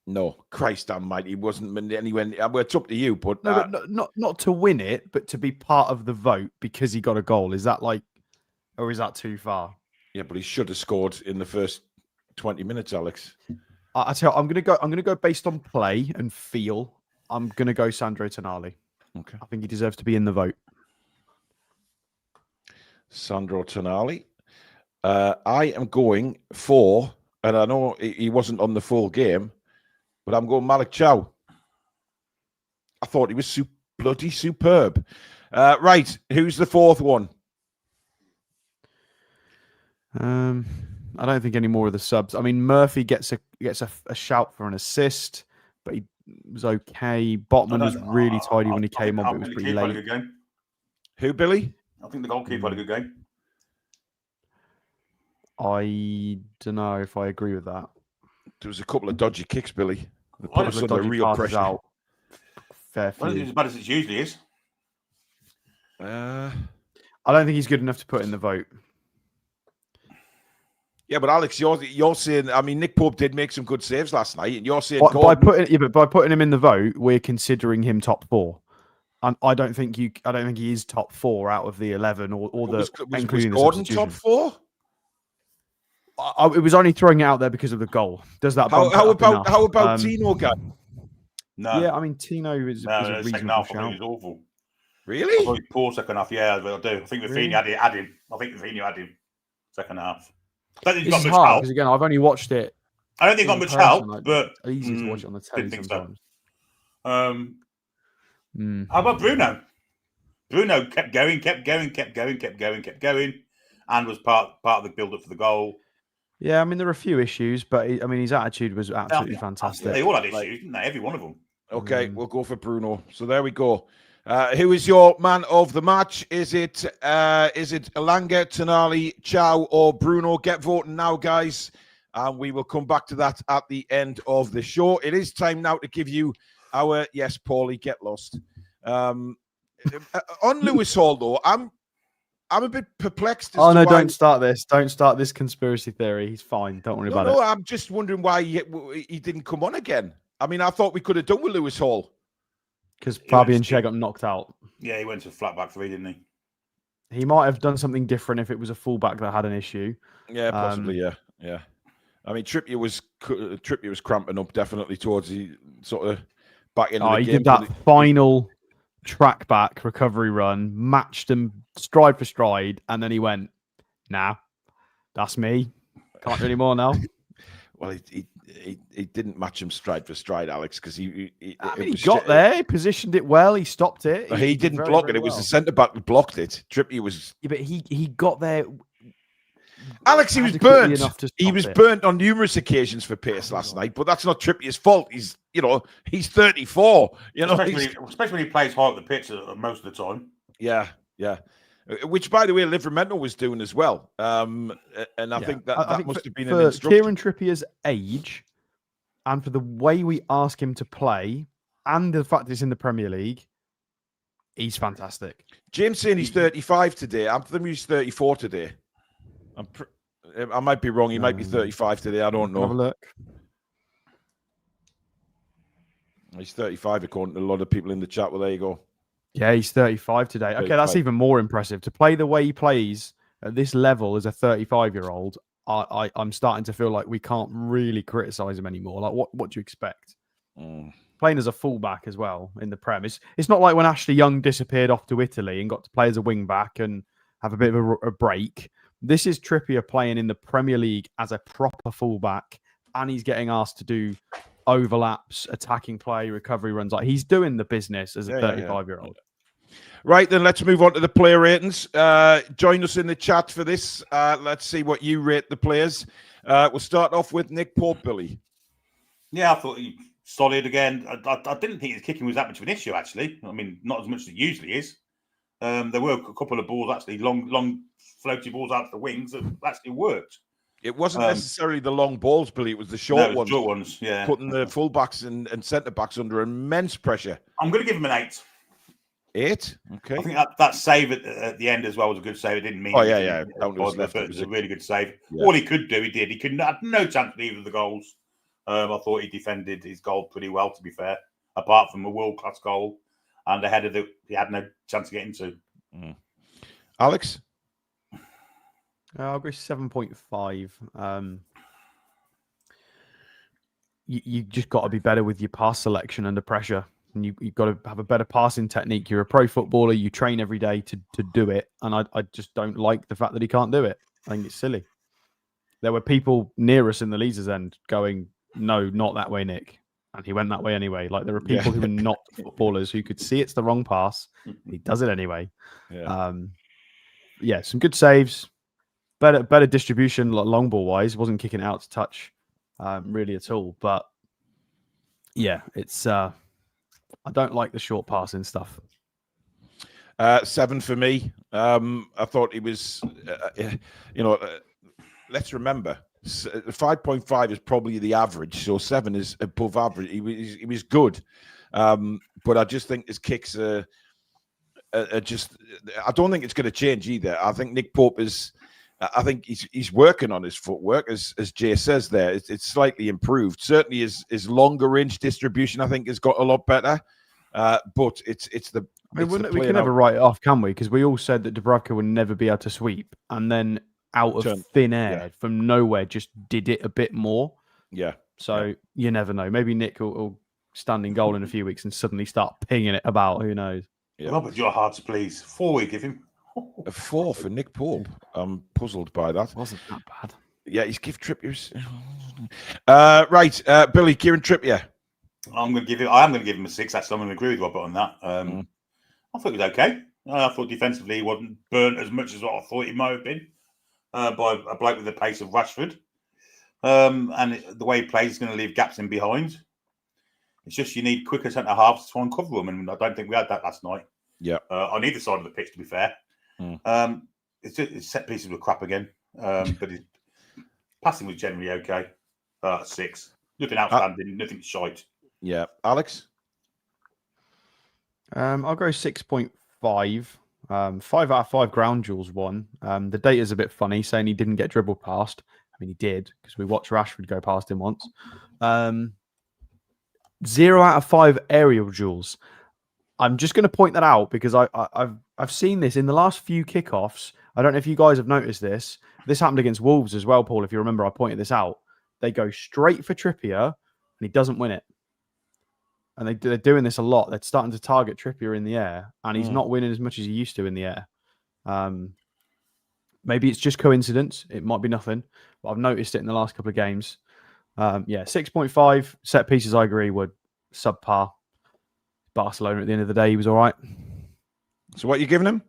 No, Christ almighty, he wasn't anywhere. Well, it's up to you, but not to win it, but to be part of the vote because he got a goal. Is that or is that too far? Yeah, but he should have scored in the first 20 minutes, Alex. I tell you, I'm gonna go based on play and feel. I'm gonna go Sandro Tonali. Okay, I think he deserves to be in the vote. Sandro Tonali. I am going for, and I know he wasn't on the full game, but I'm going Malik Chow. I thought he was bloody superb. Right, who's the fourth one? I don't think any more of the subs. I mean, Murphy gets a shout for an assist, but he was okay. Botman was really tidy when he came on, but it was pretty late. Who, Billy? I think the goalkeeper had a good game. I don't know if I agree with that. There was a couple of dodgy kicks, Billy. They put us under real pressure. Out. Fair well, it's as bad as it usually is. I don't think he's good enough to put in the vote. Yeah, but Alex, you're saying. I mean, Nick Pope did make some good saves last night, and you're saying by putting him in the vote, we're considering him top four. And I don't think he is top four out of the 11 or including the Gordon top four. It was only throwing it out there because of the goal. Does that? How about Tino guy? No. Yeah, I mean Tino is a reasonable shout. He was awful. Really? I thought he was poor second half. Yeah, I do. I think Rafinha had him. I think Rafinha had him second half. I don't think he got much help. Because again, I've only watched it. I don't think he got much help, but easy to watch it on the telly sometimes. How about Bruno? Bruno kept going, and was part of the build-up for the goal. Yeah, I mean, there are a few issues, but his attitude was absolutely fantastic. They all had issues, didn't they? Every one of them. Okay, we'll go for Bruno. So there we go. Who is your man of the match? Is it Elanga, Tonali, Chow, or Bruno? Get voting now, guys. And we will come back to that at the end of the show. It is time now to give you our yes, Paulie, get lost. On Lewis Hall, though, I'm a bit perplexed. Don't start this. Don't start this conspiracy theory. He's fine. Don't worry about it. No, I'm just wondering why he didn't come on again. I mean, I thought we could have done with Lewis Hall. Because Fabian Schär got knocked out. Yeah, he went to flat back three, didn't he? He might have done something different if it was a fullback that had an issue. Yeah, possibly, yeah. I mean, Trippier was cramping up definitely towards the sort of back end of the he game. did that final track back recovery run, matched him stride for stride, and then he went, "Nah, that's me. Can't do any more now." Well, he didn't match him stride for stride, Alex, because he got there, he positioned it well, he stopped it. He didn't block it. It was the centre back that blocked it. Trippier was. Yeah, but he got there. Alex, he was burnt. He was burnt on numerous occasions for pace last night, but that's not Trippier's fault. He's 34. Especially when he plays high up the pitch most of the time. Yeah. Which, by the way, Livramento was doing as well. And I think that must have been an instruction. Kieran Trippier's age, and for the way we ask him to play, and the fact that it's in the Premier League, he's fantastic. James saying he's 35 today. I'm thinking he's 34 today. I might be wrong. He might be 35 today. I don't know. Have a look. He's 35 according to a lot of people in the chat. Well, there you go. Yeah, he's 35 today. 35. Okay, that's even more impressive. To play the way he plays at this level as a 35-year-old, I'm starting to feel like we can't really criticise him anymore. Like, what do you expect? Playing as a fullback as well in the Prem. It's not like when Ashley Young disappeared off to Italy and got to play as a wing-back and have a bit of a break. This is Trippier playing in the Premier League as a proper fullback, and he's getting asked to do overlaps, attacking play, recovery runs. Like, he's doing the business as a 35-year-old. Right, then let's move on to the player ratings. Join us in the chat for this. Let's see what you rate the players. We'll start off with Nick Pope, Billy. Yeah, I thought he solid again. I didn't think his kicking was that much of an issue, actually. I mean, not as much as it usually is. There were a couple of balls, actually, long floaty balls out to the wings that actually worked. It wasn't necessarily the long balls, Billy. It was the short ones. Short ones, yeah. Putting the fullbacks and centre-backs under immense pressure. I'm going to give him an 8. 8? Okay. I think that save at the end as well was a good save. It didn't mean it was a really good save. Yeah. All he could do, he did. He had no chance with either of the goals. I thought he defended his goal pretty well, to be fair, apart from a world-class goal and a header that he had no chance to get into. Alex? I'll go 7.5. You just got to be better with your pass selection under pressure. And you've got to have a better passing technique. You're a pro footballer. You train every day to do it. And I just don't like the fact that he can't do it. I think it's silly. There were people near us in the Leazers end going, "No, not that way, Nick." And he went that way anyway. Like, there are people who are not footballers who could see it's the wrong pass. He does it anyway. Yeah, some good saves. Better distribution, like long ball wise. Wasn't kicking it out to touch really at all. But yeah, it's I don't like the short passing stuff. 7 for me. I thought he was, let's remember, 5.5 is probably the average, so 7 is above average. He was good, but I just think his kicks are just. I don't think it's going to change either. I think Nick Pope is. I think he's working on his footwork, as Jay says there. It's slightly improved. Certainly, his longer range distribution, I think, has got a lot better. But it's the. I mean, we can never write it off, can we? Because we all said that Dubravka would never be able to sweep, and then out of thin air, from nowhere, just did it a bit more. Yeah. So you never know. Maybe Nick will stand in goal in a few weeks and suddenly start pinging it about. Who knows? Yeah. Robert, you're hard to please. 4 we give him. A 4 for Nick Pope. I'm puzzled by that. Wasn't that bad? Yeah, he's given Trippier's. Right, Billy, Kieran Trippier. I am going to give him a 6. Actually, I'm going to agree with Robert on that. I thought he was okay. I thought defensively he wasn't burnt as much as what I thought he might have been by a bloke with the pace of Rashford. And the way he plays is going to leave gaps in behind. It's just you need quicker centre halves to try and cover them, and I don't think we had that last night. Yeah, on either side of the pitch, to be fair. It's set pieces were crap again, but his passing was generally okay. 6, nothing outstanding, nothing shite. Yeah, Alex. I'll go 6.5. 5 out of 5 ground duels won. The data's a bit funny, saying he didn't get dribbled past. I mean, he did, because we watched Rashford go past him once. 0 out of 5 aerial duels. I'm just going to point that out because I've seen this in the last few kickoffs. I don't know if you guys have noticed this. This happened against Wolves as well, Paul. If you remember, I pointed this out. they go straight for Trippier, and he doesn't win it. And they're doing this a lot. They're starting to target Trippier in the air, and he's not winning as much as he used to in the air. Maybe it's just coincidence. It might be nothing, but I've noticed it in the last couple of games. 6.5 set pieces, I agree, were subpar. Barcelona at the end of the day, he was all right. So what are you giving him?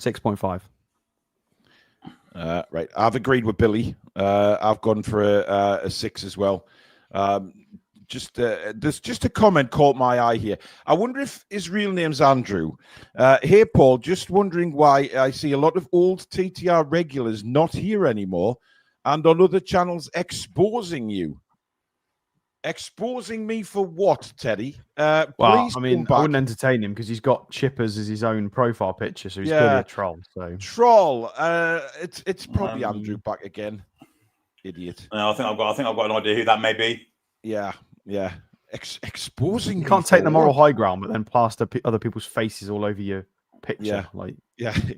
6.5. Right. I've agreed with Billy. I've gone for a 6 as well. There's just a comment caught my eye here. I wonder if his real name's Andrew. Hey, Paul, just wondering why I see a lot of old TTR regulars not here anymore and on other channels exposing you. Exposing me for what, Teddy? Well, please I mean, I wouldn't entertain him because he's got Chippers as his own profile picture, so he's clearly a troll. So troll. It's probably Andrew back again. Idiot. I think I've got an idea who that may be. Yeah. Exposing. You can't take the moral high ground, but then plaster other people's faces all over your picture.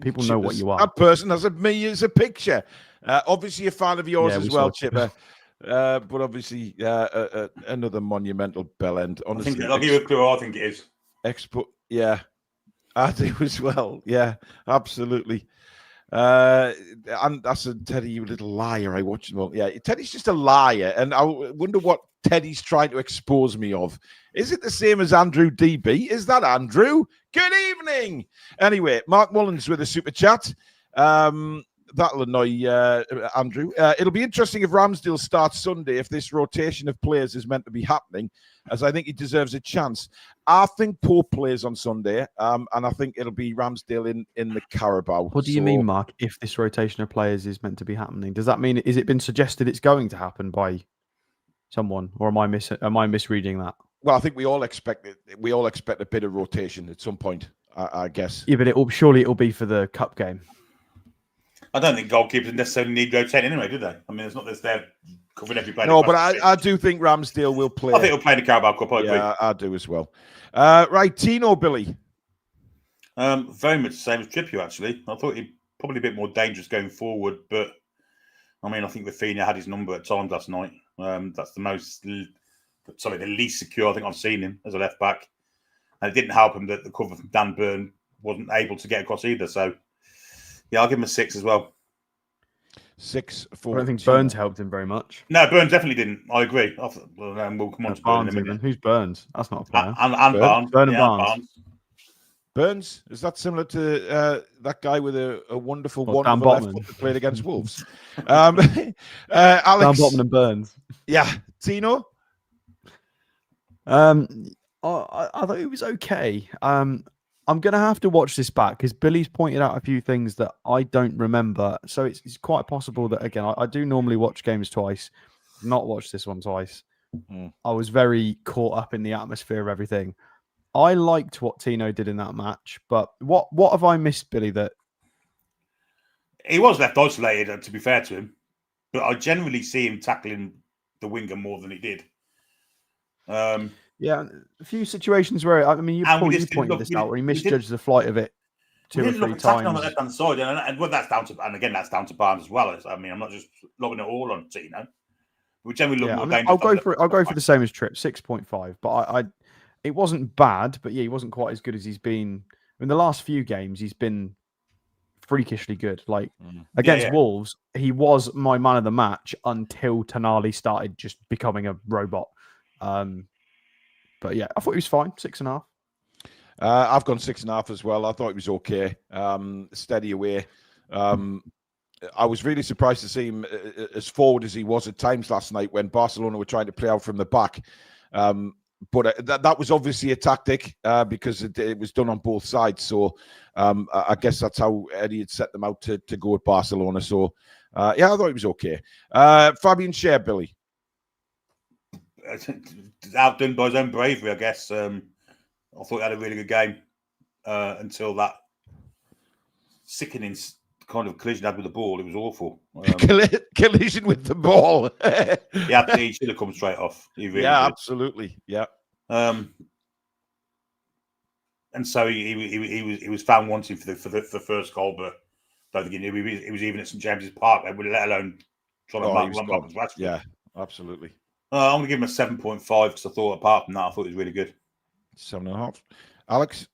People know what you are. That person has me as a picture. Obviously, a fan of yours as well, Chipper. But obviously, another monumental bellend. Honestly, I'll give you a clue. I think it is. Yeah, I do as well. Yeah, absolutely. And I said, Teddy, you little liar. I watched him. Well, yeah, Teddy's just a liar, and I wonder what Teddy's trying to expose me of. Is it the same as Andrew DB? Is that Andrew? Good evening. Anyway, Mark Mullins with a super chat. That'll annoy Andrew. It'll be interesting if Ramsdale starts Sunday if this rotation of players is meant to be happening, as I think he deserves a chance. I think Pope plays on Sunday, and I think it'll be Ramsdale in the Carabao. What do you mean, Mark, if this rotation of players is meant to be happening? Does that mean, is it been suggested it's going to happen by someone, or am I misreading that? Well, I think we all expect it. We all expect a bit of rotation at some point, I guess. Yeah, but surely it'll be for the cup game. I don't think goalkeepers necessarily need rotating anyway, do they? I mean, it's not that they're covering every player. No, but I do think Ramsdale will play. I think he'll play in the Carabao Cup. I agree. Yeah, I do as well. Right, Tino, Billy. Very much the same as Trippier, actually. I thought he'd probably a bit more dangerous going forward, but I mean, I think Rafinha had his number at times last night. That's the least secure I think I've seen him as a left back. And it didn't help him that the cover from Dan Burn wasn't able to get across either. So, yeah, I'll give him a 6 as well. 6 for. I don't think Burns helped him very much. No, Burns definitely didn't. I agree. We'll come on to Burns in a minute. Who's Burns? That's not a player. And Barnes. Burn and Barnes. Burns, is that similar to that guy with a wonderful one Dan left Botman foot that played against Wolves? Alex, Dan Botman and Burns. Yeah, Tino. I thought it was okay. I'm going to have to watch this back because Billy's pointed out a few things that I don't remember. So it's quite possible that, again, I do normally watch games twice. Not watched this one twice. I was very caught up in the atmosphere of everything. I liked what Tino did in that match, but what have I missed, Billy? That he was left isolated, to be fair to him, but I generally see him tackling the winger more than he did. Yeah, a few situations where you pointed this out where he misjudged the flight of it 2 or 3 times. On the left-hand side, and that's down to Barnes as well. I mean, I'm not just lobbing it all on Tino. We generally look more dangerous. I'll go for the same as Tripp, 6.5. But it wasn't bad, but yeah, he wasn't quite as good as he's been in the last few games. He's been freakishly good. Like against Wolves, he was my man of the match until Tonali started just becoming a robot. But yeah, I thought he was fine. 6.5. I've gone 6.5 as well. I thought he was okay. Steady away. I was really surprised to see him as forward as he was at times last night when Barcelona were trying to play out from the back. But that was obviously a tactic because it was done on both sides. So I guess that's how Eddie had set them out to go at Barcelona. So yeah, I thought he was okay. Fabian Scher, Billy. Outdone by his own bravery, I guess. I thought he had a really good game until that sickening kind of collision had with the ball. It was awful. Collision with the ball. He should have come straight off. He really did. Absolutely. Yeah. And so he was found wanting for the first goal, but I don't think he knew he was even at St James's Park, let alone trying to mark Rashford. Yeah. Absolutely. I'm going to give him a 7.5 because I thought, apart from that, I thought he was really good. 7.5. Alex?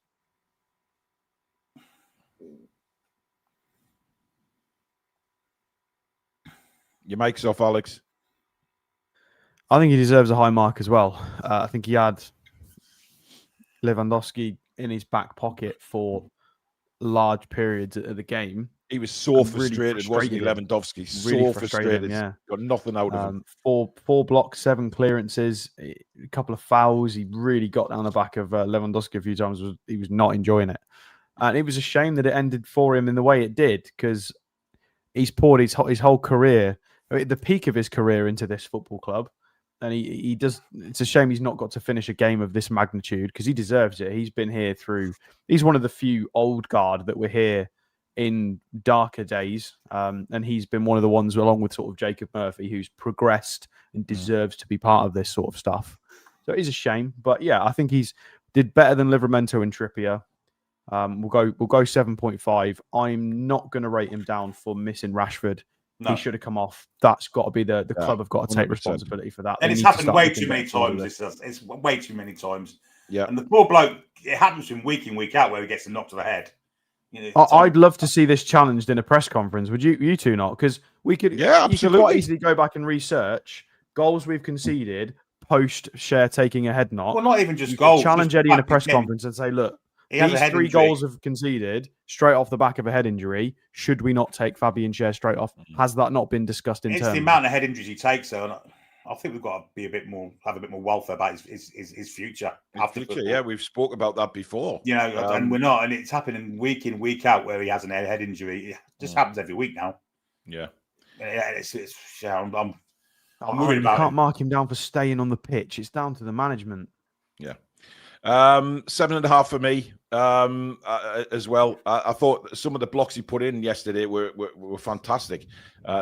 Your mic's off, Alex. I think he deserves a high mark as well. I think he had Lewandowski in his back pocket for large periods of the game. He was so frustrated, wasn't he, Lewandowski? So frustrated. Yeah. Got nothing out of him. Four blocks, 7 clearances, a couple of fouls. He really got down the back of Lewandowski a few times. He was not enjoying it. And it was a shame that it ended for him in the way it did, because he's poured his whole career, the peak of his career, into this football club. And he does. It's a shame he's not got to finish a game of this magnitude, because he deserves it. He's been here he's one of the few old guard that were here in darker days. And he's been one of the ones, along with sort of Jacob Murphy, who's progressed and deserves to be part of this sort of stuff. So it is a shame. But yeah, I think he's did better than Livramento and Trippier. We'll go 7.5. I'm not going to rate him down for missing Rashford. No. He should have come off. That's got to be the club have got to take 100%. Responsibility for that. And it's happened way too many times. It's way too many times. Yeah. And the poor bloke, it happens from week in, week out, where he gets a knock to the head. You know, I'd love to see this challenged in a press conference. Would you two not? Because we could, you could quite easily go back and research goals we've conceded post Cher taking a head knock. Well, not even just goals. Challenge Eddie in a press conference and say, look, these 3 goals have conceded straight off the back of a head injury. Should we not take Fabian Cher straight off? Has that not been discussed in terms? It's the amount of head injuries he takes, though. And I think we've got to be have a bit more welfare about his future. Yeah, we've spoke about that before. You know, and we're not. And it's happening week in, week out, where he has a head injury. It just happens every week now. Yeah. I'm worried about it. You can't mark him down for staying on the pitch. It's down to the management. Yeah. 7.5 for me as well. I thought some of the blocks he put in yesterday were fantastic.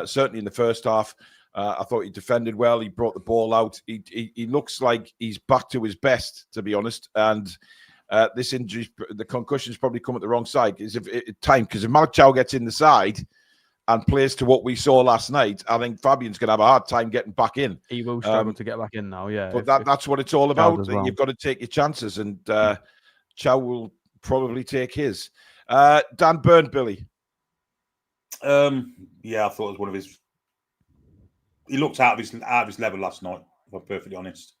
Certainly in the first half, I thought he defended well. He brought the ball out. He looks like he's back to his best, to be honest. And this injury, the concussion's probably come at the wrong side. Because if Malik Chow gets in the side and plays to what we saw last night, I think Fabian's going to have a hard time getting back in. He will struggle to get back in now, yeah. But that's what it's all about. Well. You've got to take your chances, and Chow will probably take his. Dan Burn, Billy. Yeah, I thought it was one of his... He looked out of his level last night, if I'm perfectly honest.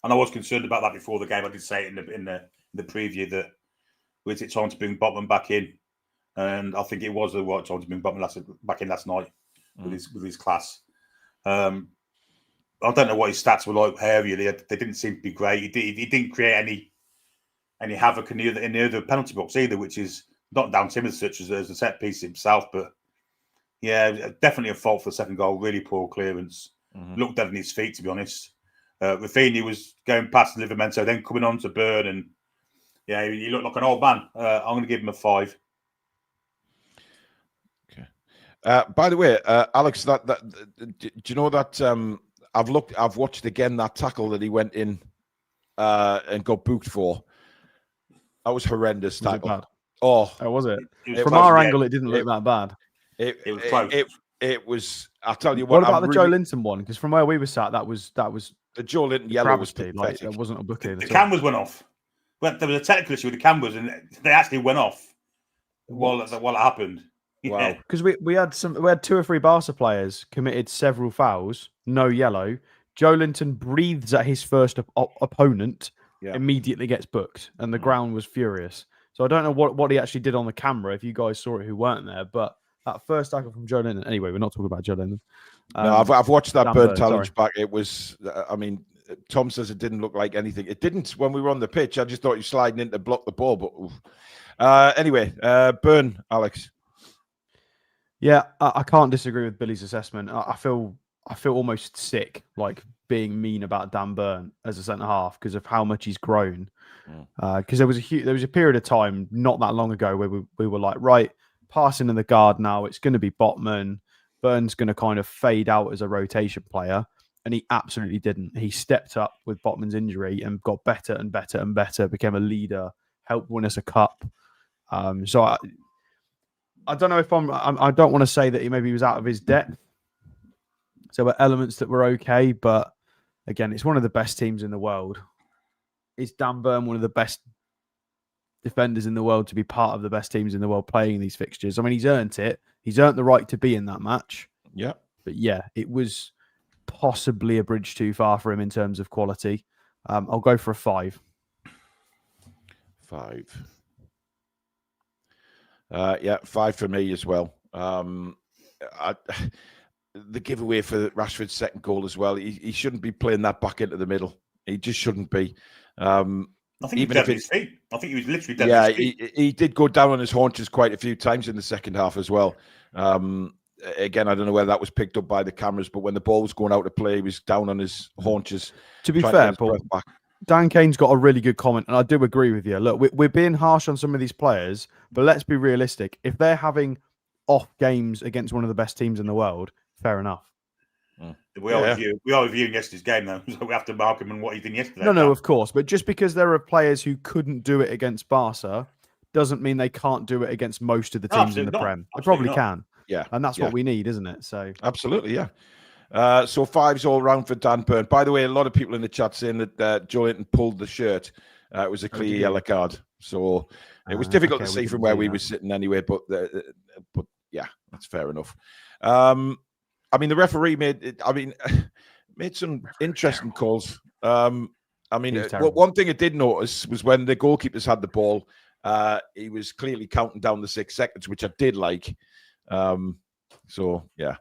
And I was concerned about that before the game. I did say it in the preview that was it time to bring Botman back in. And I think it was the right time to bring Botman back in last night with his class. I don't know what his stats were like area. They didn't seem to be great. He didn't create any havoc in the other penalty box either, which is not down to him as such as a set piece himself. But yeah, definitely a fault for the second goal. Really poor clearance. Looked dead on his feet, to be honest. Rafinha was going past Livramento, then coming on to Burn, and yeah, he looked like an old man. I'm going to give him a 5. By the way, Alex, do you know that I've watched again that tackle that he went in and got booked for. That was horrendous tackle. Oh, was it? From our angle, it didn't look that bad. It was close. It was. I'll tell you what. What about the Joelinton one? Because from where we were sat, that was the Joelinton yellow was pathetic. Like, that wasn't a booking. The cameras went off. There was a technical issue with the cameras, and they actually went off while it happened. Wow. Because we had 2 or 3 Barca players committed several fouls, no yellow. Joelinton breathes at his first opponent, immediately gets booked, and the ground was furious. So I don't know what he actually did on the camera, if you guys saw it who weren't there, but that first tackle from Joelinton. Anyway, we're not talking about Joelinton. No, I've watched that Burn challenge back. It was, I mean, Tom says it didn't look like anything. It didn't when we were on the pitch. I just thought he was sliding in to block the ball. But anyway, Burn, Alex. Yeah, I can't disagree with Billy's assessment. I feel almost sick, like being mean about Dan Burn as a centre half because of how much he's grown. Because there was a period of time not that long ago where we were like, right, passing in the guard now. It's going to be Botman. Burn's going to kind of fade out as a rotation player, and he absolutely didn't. He stepped up with Botman's injury and got better and better and better. Became a leader, helped win us a cup. So I don't know if I don't want to say that he maybe was out of his depth. So there were elements that were okay, but again, it's one of the best teams in the world. Is Dan Burn one of the best defenders in the world to be part of the best teams in the world playing these fixtures? I mean, he's earned it. He's earned the right to be in that match. Yeah. But yeah, it was possibly a bridge too far for him in terms of quality. I'll go for a 5. 5. Yeah, 5 for me as well. The giveaway for Rashford's second goal as well. He shouldn't be playing that back into the middle. He just shouldn't be. I think he was dead on his feet. I think he was literally dead on his feet. He did go down on his haunches quite a few times in the second half as well. Again, I don't know whether that was picked up by the cameras, but when the ball was going out to play, he was down on his haunches. To be fair, Paul, Dan Kane's got a really good comment, and I do agree with you. Look, we're being harsh on some of these players, but let's be realistic. If they're having off games against one of the best teams in the world, fair enough. We are reviewing yesterday's game, though, so we have to mark him on what he did yesterday. No, of course. But just because there are players who couldn't do it against Barca doesn't mean they can't do it against most of the teams in the Prem. They probably can. Yeah. And that's what we need, isn't it? So absolutely, yeah. So 5's all round for Dan Burn. By the way, a lot of people in the chat saying that Joelinton pulled the shirt. It was a clear yellow card. So it was difficult to see from where we were sitting anyway, but yeah, that's fair enough. I mean, the referee made some interesting calls. One thing I did notice was when the goalkeepers had the ball, he was clearly counting down the 6 seconds, which I did like. So, yeah.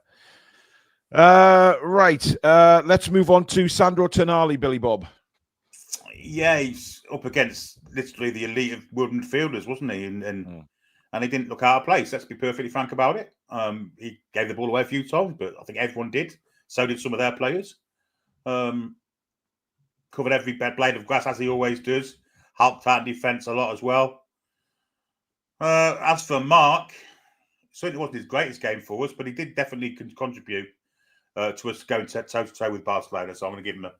Right. Let's move on to Sandro Tonali, Billy Bob. Yeah, he's up against literally the elite of world midfielders, wasn't he? And he didn't look out of place. Let's be perfectly frank about it. He gave the ball away a few times, but I think everyone did. So did some of their players. Covered every blade of grass, as he always does. Helped out defence a lot as well. As for Mark, certainly wasn't his greatest game for us, but he did definitely contribute to us going toe-to-toe with Barcelona. So I'm going to give him a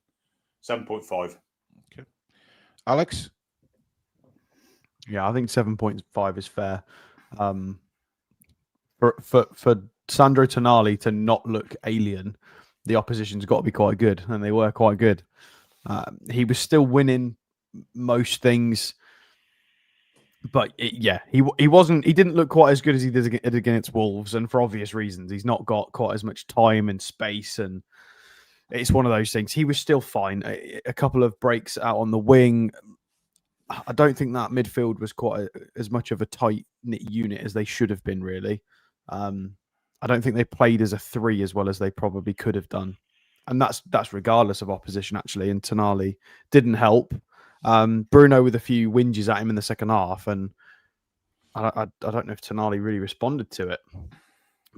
7.5. Okay. Alex? Yeah, I think 7.5 is fair. For Sandro Tonali to not look alien, the opposition's got to be quite good, and they were quite good. He was still winning most things, but he wasn't. He didn't look quite as good as he did against Wolves, and for obvious reasons, he's not got quite as much time and space, and it's one of those things. He was still fine. A couple of breaks out on the wing. I don't think that midfield was quite as much of a tight-knit unit as they should have been, really. I don't think they played as a 3 as well as they probably could have done. And that's regardless of opposition, actually. And Tonali didn't help. Bruno with a few whinges at him in the second half. And I don't know if Tonali really responded to it.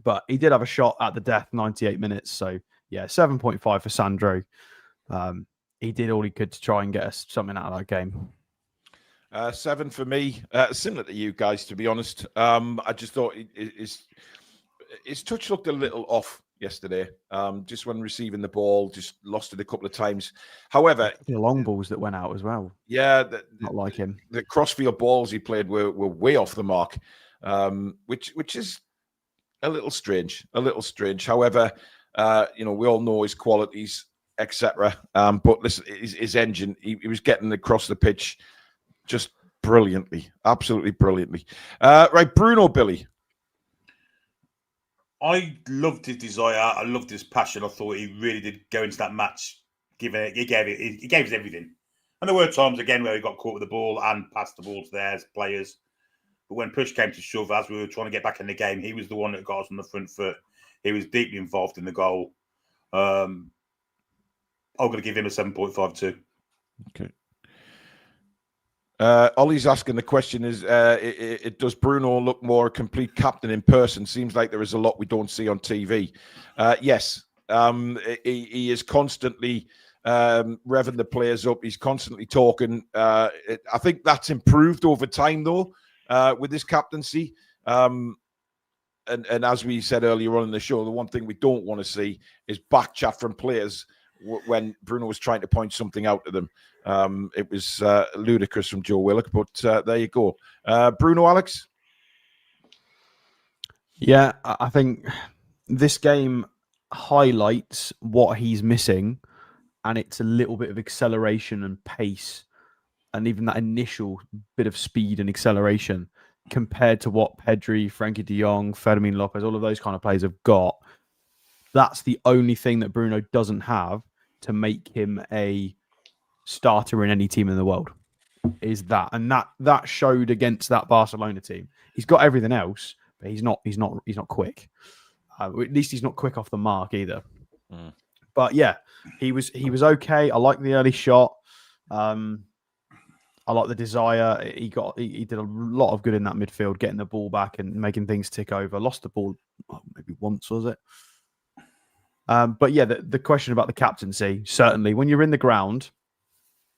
But he did have a shot at the death, 98 minutes. So, yeah, 7.5 for Sandro. He did all he could to try and get us something out of that game. 7 for me, similar to you guys, to be honest. I just thought his touch looked a little off yesterday. Just when receiving the ball, just lost it a couple of times. However, the long balls that went out as well. Yeah, not like him. The crossfield balls he played were way off the mark, which is a little strange. However, we all know his qualities, etc. But listen, his engine, he was getting across the pitch just brilliantly, absolutely brilliantly. Right, Bruno, Billy. I loved his desire. I loved his passion. I thought he really did go into that match. He gave us everything. And there were times again where he got caught with the ball and passed the ball to their players. But when push came to shove, as we were trying to get back in the game, he was the one that got us on the front foot. He was deeply involved in the goal. I'm going to give him a 7.5 too. Okay. Ollie's asking the question is, does Bruno look more a complete captain in person? Seems like there is a lot we don't see on TV. Yes, he is constantly revving the players up. He's constantly talking. I think that's improved over time, though, with his captaincy. And as we said earlier on in the show, the one thing we don't want to see is back chat from players when Bruno was trying to point something out to them. It was ludicrous from Joe Willock, but there you go. Bruno, Alex? Yeah, I think this game, highlights what he's missing, and it's a little bit of acceleration and pace, and even that initial bit of speed and acceleration compared to what Pedri, Frankie de Jong, Fermin Lopez, all of those kind of players have got. That's the only thing that Bruno doesn't have to make him a starter in any team in the world, is that. And that showed against that Barcelona team. He's got everything else, but he's not quick. At least he's not quick off the mark either. But yeah, he was okay. I like the early shot. I like the desire. He did a lot of good in that midfield, getting the ball back and making things tick over. Lost the ball maybe once, was it? But yeah, the question about the captaincy, certainly when you're in the ground,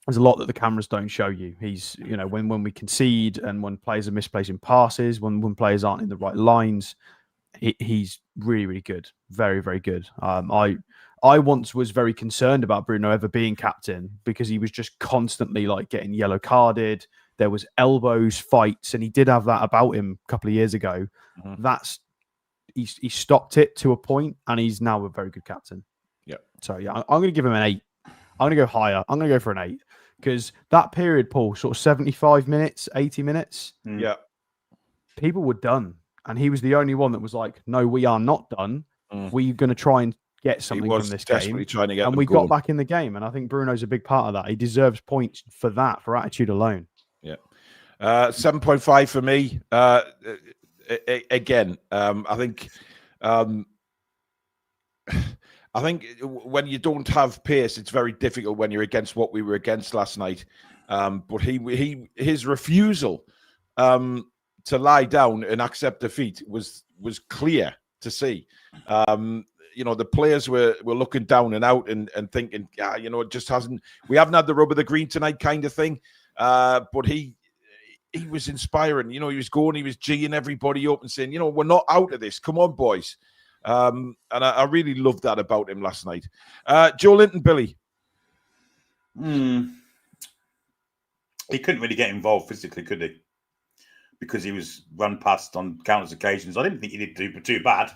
there's a lot that the cameras don't show you. He's, when we concede and when players are misplacing passes, when players aren't in the right lines, he's really, really good. Very, very good. I once was very concerned about Bruno ever being captain because he was just constantly like getting yellow carded. There was elbows, fights, and he did have that about him a couple of years ago. He stopped it to a point, and he's now a very good captain. Yeah. So yeah, I'm going to give him an 8. I'm going to go higher. I'm going to go for an 8 because that period, Paul, sort of 75 minutes, 80 minutes. Yeah. People were done, and he was the only one that was like, "No, we are not done. We're going to try and get something from this game." Trying to get and we got back in the game, and I think Bruno's a big part of that. He deserves points for that, for attitude alone. Yeah. 7.5 for me. Again, I think when you don't have pace, it's very difficult when you're against what we were against last night. But his refusal to lie down and accept defeat was clear to see. The players were looking down and out and thinking, it just we haven't had the rub of the green tonight kind of thing. But he was inspiring. He was geeing everybody up and saying, we're not out of this. Come on, boys. And I really loved that about him last night. Joelinton, Billy. He couldn't really get involved physically, could he? Because he was run past on countless occasions. I didn't think he did do too bad,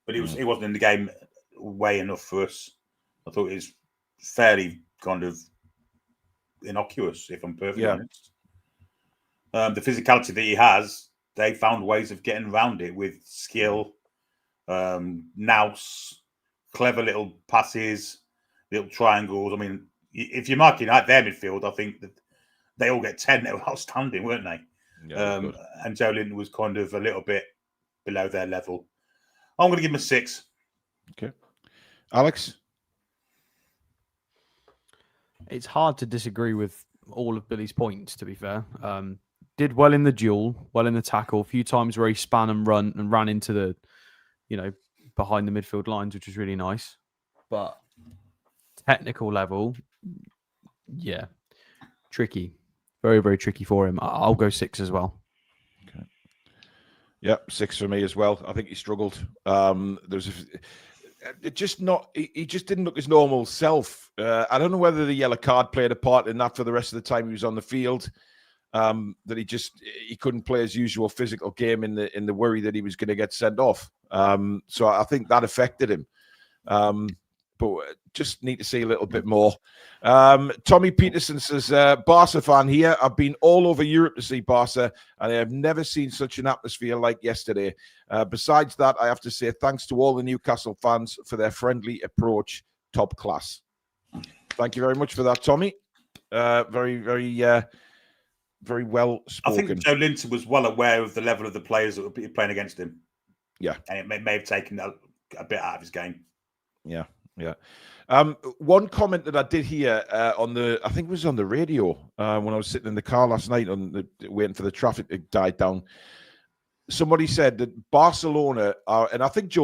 but he wasn't in the game way enough for us. I thought it was fairly kind of innocuous, if I'm perfectly honest. The physicality that he has, they found ways of getting around it with skill, nous, clever little passes, little triangles. I mean, if you're marking out their midfield, I think that they all get 10. They were outstanding, weren't they? Yeah, and Joelinton was kind of a little bit below their level. I'm going to give him a 6. Okay. Alex? It's hard to disagree with all of Billy's points, to be fair. Did well in the duel, well in the tackle. A few times where he span and ran into the, behind the midfield lines, which was really nice. But technical level, yeah, tricky. Very, very tricky for him. I'll go 6 as well. Okay. Yeah, 6 for me as well. I think he struggled. He just didn't look his normal self. I don't know whether the yellow card played a part in that for the rest of the time he was on the field. That he couldn't play his usual physical game in the worry that he was going to get sent off. So I think that affected him. But just need to see a little bit more. Tommy Peterson says, Barca fan here. I've been all over Europe to see Barca, and I have never seen such an atmosphere like yesterday. Besides that, I have to say thanks to all the Newcastle fans for their friendly approach. Top class. Thank you very much for that, Tommy. Very, very, very well spoken. I think Joelinton was well aware of the level of the players that were playing against him. Yeah. And it may have taken a bit out of his game. Yeah. Yeah. One comment that I did hear I think it was on the radio when I was sitting in the car last night waiting for the traffic to die down. Somebody said that Barcelona are, and I think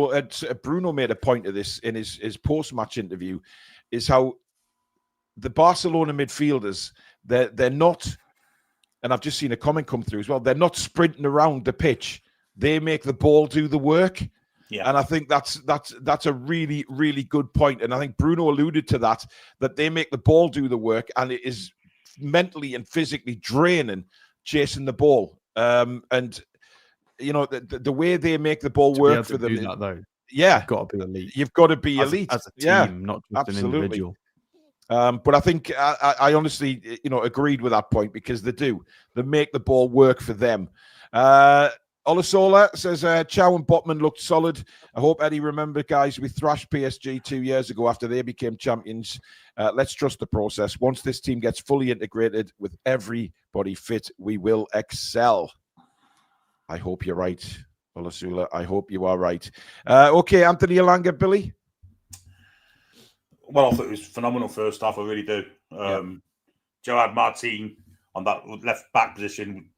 Bruno made a point of this in his post-match interview, is how the Barcelona midfielders, they're not, and I've just seen a comment come through as well, they're not sprinting around the pitch. They make the ball do the work. Yeah. And I think that's a really, really good point. And I think Bruno alluded to that they make the ball do the work, and it is mentally and physically draining chasing the ball. And the way they make the ball work for them. That, though. Yeah, you've got to be elite. You've got to be elite as a team, not just an individual. But I think I honestly, agreed with that point because they do. They make the ball work for them. Olasola says, Thiaw and Botman looked solid. I hope Eddie remembered, guys, we thrashed PSG 2 years ago after they became champions. Let's trust the process. Once this team gets fully integrated with everybody fit, we will excel. I hope you're right, Olasola. I hope you are right. Okay, Anthony Elanga, Billy? Well, I thought it was phenomenal first half. I really do. Joe Martin on that left back position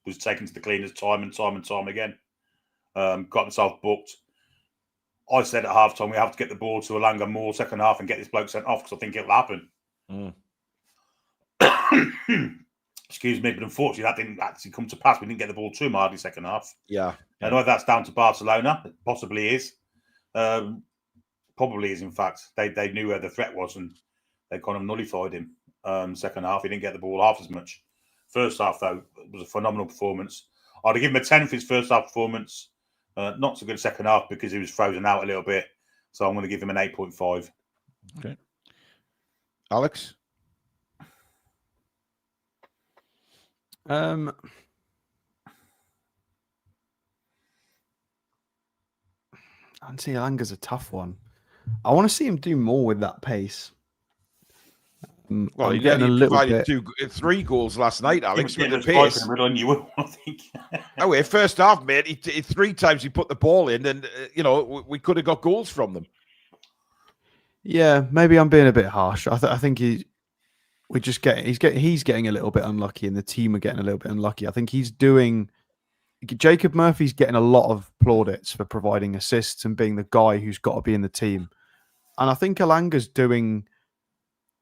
was taken to the cleaners time and time again. Got himself booked. I said at halftime we have to get the ball to Elanga more second half and get this bloke sent off because I think it'll happen. Excuse me, but unfortunately that didn't actually come to pass. We didn't get the ball to him hardly second half. Yeah. I know that's down to Barcelona. It possibly is. Probably is, in fact. They knew where the threat was and they kind of nullified him. Second half, he didn't get the ball half as much. First half, though, was a phenomenal performance. I'd give him a 10 for his first half performance. Not so good second half because he was frozen out a little bit. So I'm going to give him an 8.5. Okay. Alex? Anthony Elanga's a tough one. I want to see him do more with that pace. Well, he provided 3 goals last night, Alex, with the pace. I think. Anyway, first half, mate, he 3 times he put the ball in, and we could have got goals from them. Yeah, maybe I'm being a bit harsh. I think he's getting a little bit unlucky, and the team are getting a little bit unlucky. I think Jacob Murphy's getting a lot of plaudits for providing assists and being the guy who's got to be in the team. And I think Elanga's doing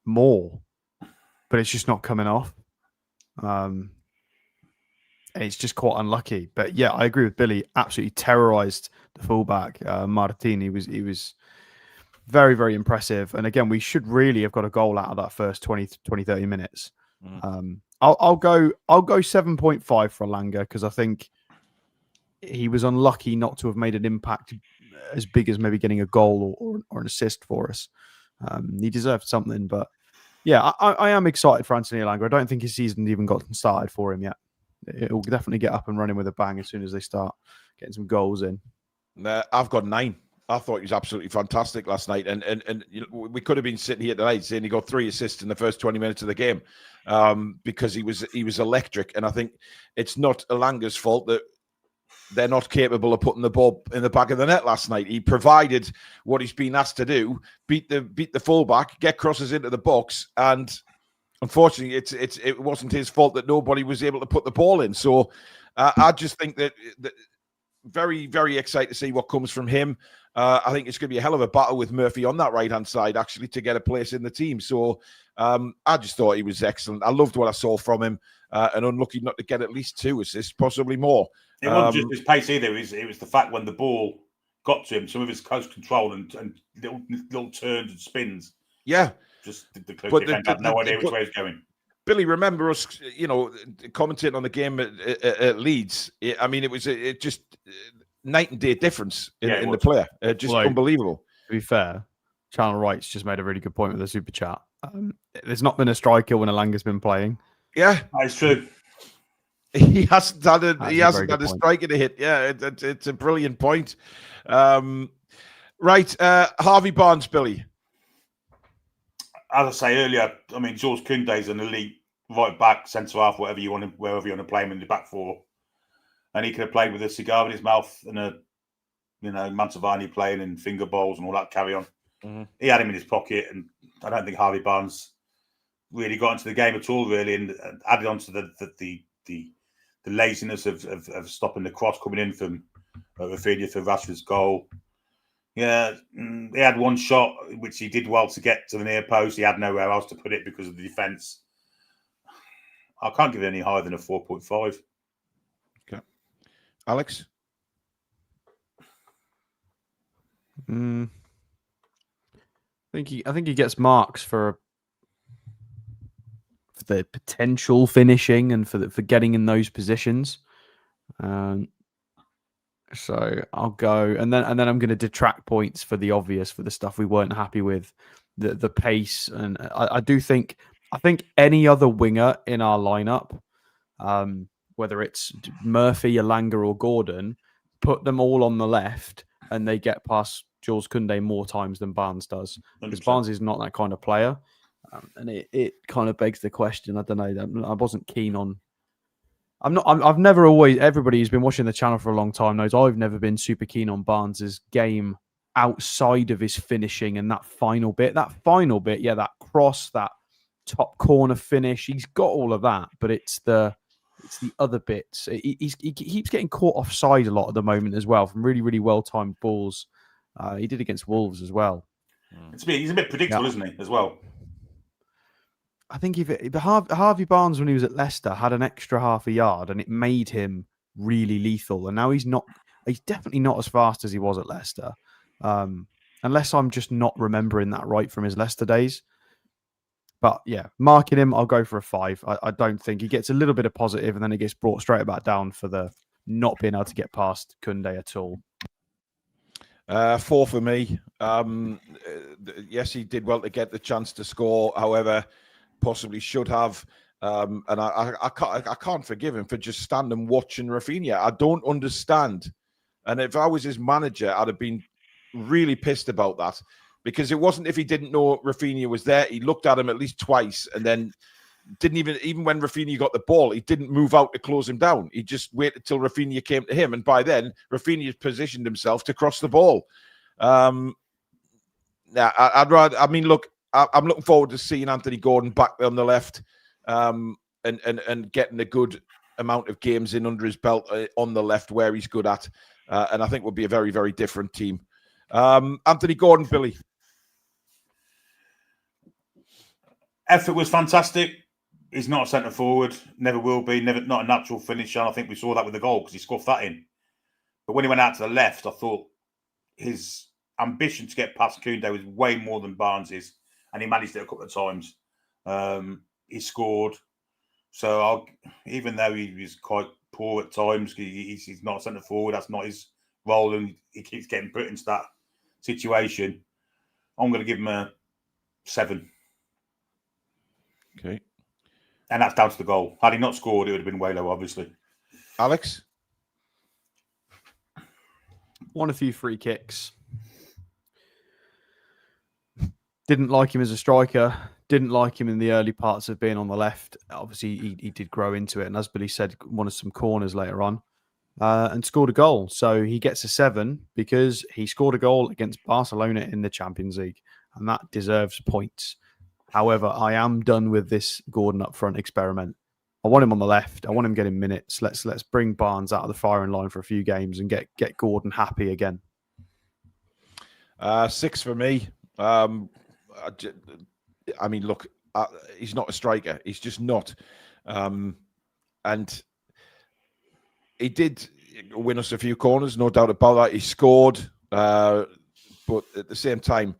more, but it's just not coming off. It's just quite unlucky. But yeah, I agree with Billy. Absolutely terrorized the fullback, Martin. He was very, very impressive. And again, we should really have got a goal out of that first 20, 30 minutes. I'll go 7.5 for Elanga because I think he was unlucky not to have made an impact as big as maybe getting a goal or an assist for us. He deserved something, but yeah, I am excited for Anthony Elanga. I don't think his season's even gotten started for him yet. It will definitely get up and running with a bang as soon as they start getting some goals in. I've got 9. I thought he was absolutely fantastic last night, and we could have been sitting here tonight saying he got 3 assists in the first 20 minutes of the game because he was electric. And I think it's not Elanga's fault that they're not capable of putting the ball in the back of the net last night. He provided what he's been asked to do: beat the fullback, get crosses into the box, and unfortunately, it wasn't his fault that nobody was able to put the ball in. So I just think that very, very excited to see what comes from him. I think it's going to be a hell of a battle with Murphy on that right-hand side, actually, to get a place in the team. So I just thought he was excellent. I loved what I saw from him, and unlucky not to get at least 2 assists, possibly more. It wasn't just his pace either. It was the fact when the ball got to him, some of his close control and little turns and spins. Yeah. Just the defender had no idea which way he was going. Billy, remember us, commentating on the game at Leeds. I mean, it was just night and day difference in the player. Just unbelievable. To be fair, Channel Wright's just made a really good point with the super chat. There's not been a striker when Elanga's been playing. Yeah, that's true. He hasn't had a striker to hit. Yeah, it's a brilliant point. Right, Harvey Barnes, Billy. As I say earlier, I mean, George Koundé is an elite right back, centre half, wherever you want to play him in the back 4, and he could have played with a cigar in his mouth and Mantovani playing and finger bowls and all that carry on. Mm-hmm. He had him in his pocket, and I don't think Harvey Barnes really got into the game at all, really, and added on to the laziness of stopping the cross coming in from Rafinha for Rashford's goal. Yeah, he had 1 shot, which he did well to get to the near post. He had nowhere else to put it because of the defence. I can't give it any higher than a 4.5. Okay. Alex? I think he gets marks for the potential finishing and for getting in those positions. So I'll go, and then I'm going to detract points for the obvious, for the stuff we weren't happy with, the pace, and I think any other winger in our lineup, whether it's Murphy, Elanga, or Gordon, put them all on the left, and they get past Jules Koundé more times than Barnes does, because Barnes is not that kind of player, and it kind of begs the question. I don't know. I wasn't keen on. I've never always. Everybody who's been watching the channel for a long time knows I've never been super keen on Barnes's game outside of his finishing and that final bit. That cross, that top corner finish. He's got all of that, but it's the other bits. He keeps getting caught offside a lot at the moment as well from really, really well timed balls. He did against Wolves as well. He's a bit predictable, isn't he? As well. I think if Harvey Barnes, when he was at Leicester, had an extra half a yard, and it made him really lethal. And now he's not. He's definitely not as fast as he was at Leicester, unless I'm just not remembering that right from his Leicester days. But yeah, marking him, I'll go for a 5. I don't think he gets a little bit of positive, and then he gets brought straight back down for the not being able to get past Koundé at all. 4 for me. Yes, he did well to get the chance to score. However, possibly should have. And I can't forgive him for just standing watching Rafinha. I don't understand. And if I was his manager, I'd have been really pissed about that, because it wasn't if he didn't know Rafinha was there. He looked at him at least twice, and then didn't even when Rafinha got the ball, he didn't move out to close him down. He just waited till Rafinha came to him, and by then Rafinha positioned himself to cross the ball. I'd rather. I mean, look, I'm looking forward to seeing Anthony Gordon back on the left, and getting a good amount of games in under his belt on the left where he's good at, and I think we'll be a very, very different team. Anthony Gordon, Billy. Effort was fantastic. He's not a centre forward, never will be, not a natural finisher. I think we saw that with the goal because he scuffed that in. But when he went out to the left, I thought his ambition to get past Koundé was way more than Barnes's, and he managed it a couple of times. He scored. So even though he was quite poor at times, he's not a centre forward. That's not his role, and he keeps getting put into that situation. I'm going to give him a 7. Okay. And that's down to the goal. Had he not scored, it would have been way lower, obviously. Alex? Won a few free kicks. Didn't like him as a striker. Didn't like him in the early parts of being on the left. Obviously, he did grow into it. And as Billy said, wanted some corners later on. And scored a goal. So he gets a 7 because he scored a goal against Barcelona in the Champions League. And that deserves points. However, I am done with this Gordon up front experiment. I want him on the left. I want him getting minutes. Let's bring Barnes out of the firing line for a few games and get Gordon happy again. 6 for me. I mean, look, he's not a striker. He's just not. And he did win us a few corners, no doubt about that. He scored. But at the same time,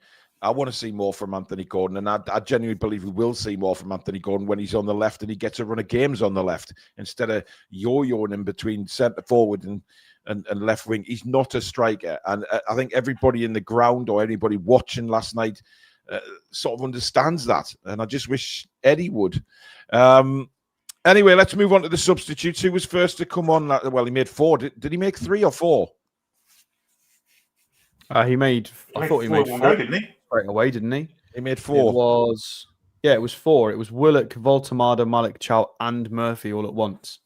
I want to see more from Anthony Gordon, and I genuinely believe we will see more from Anthony Gordon when he's on the left and he gets a run of games on the left instead of yo-yoing him between centre forward and left wing. He's not a striker, and I think everybody in the ground or anybody watching last night sort of understands that, and I just wish Eddie would. Anyway, let's move on to the substitutes. Who was first to come on? Well, he made 4. Did he make 3 or 4? I thought he made 4, didn't he? Straight away, didn't he? He made 4. It was 4. It was Willock, Voltemada, Malik Chow, and Murphy all at once.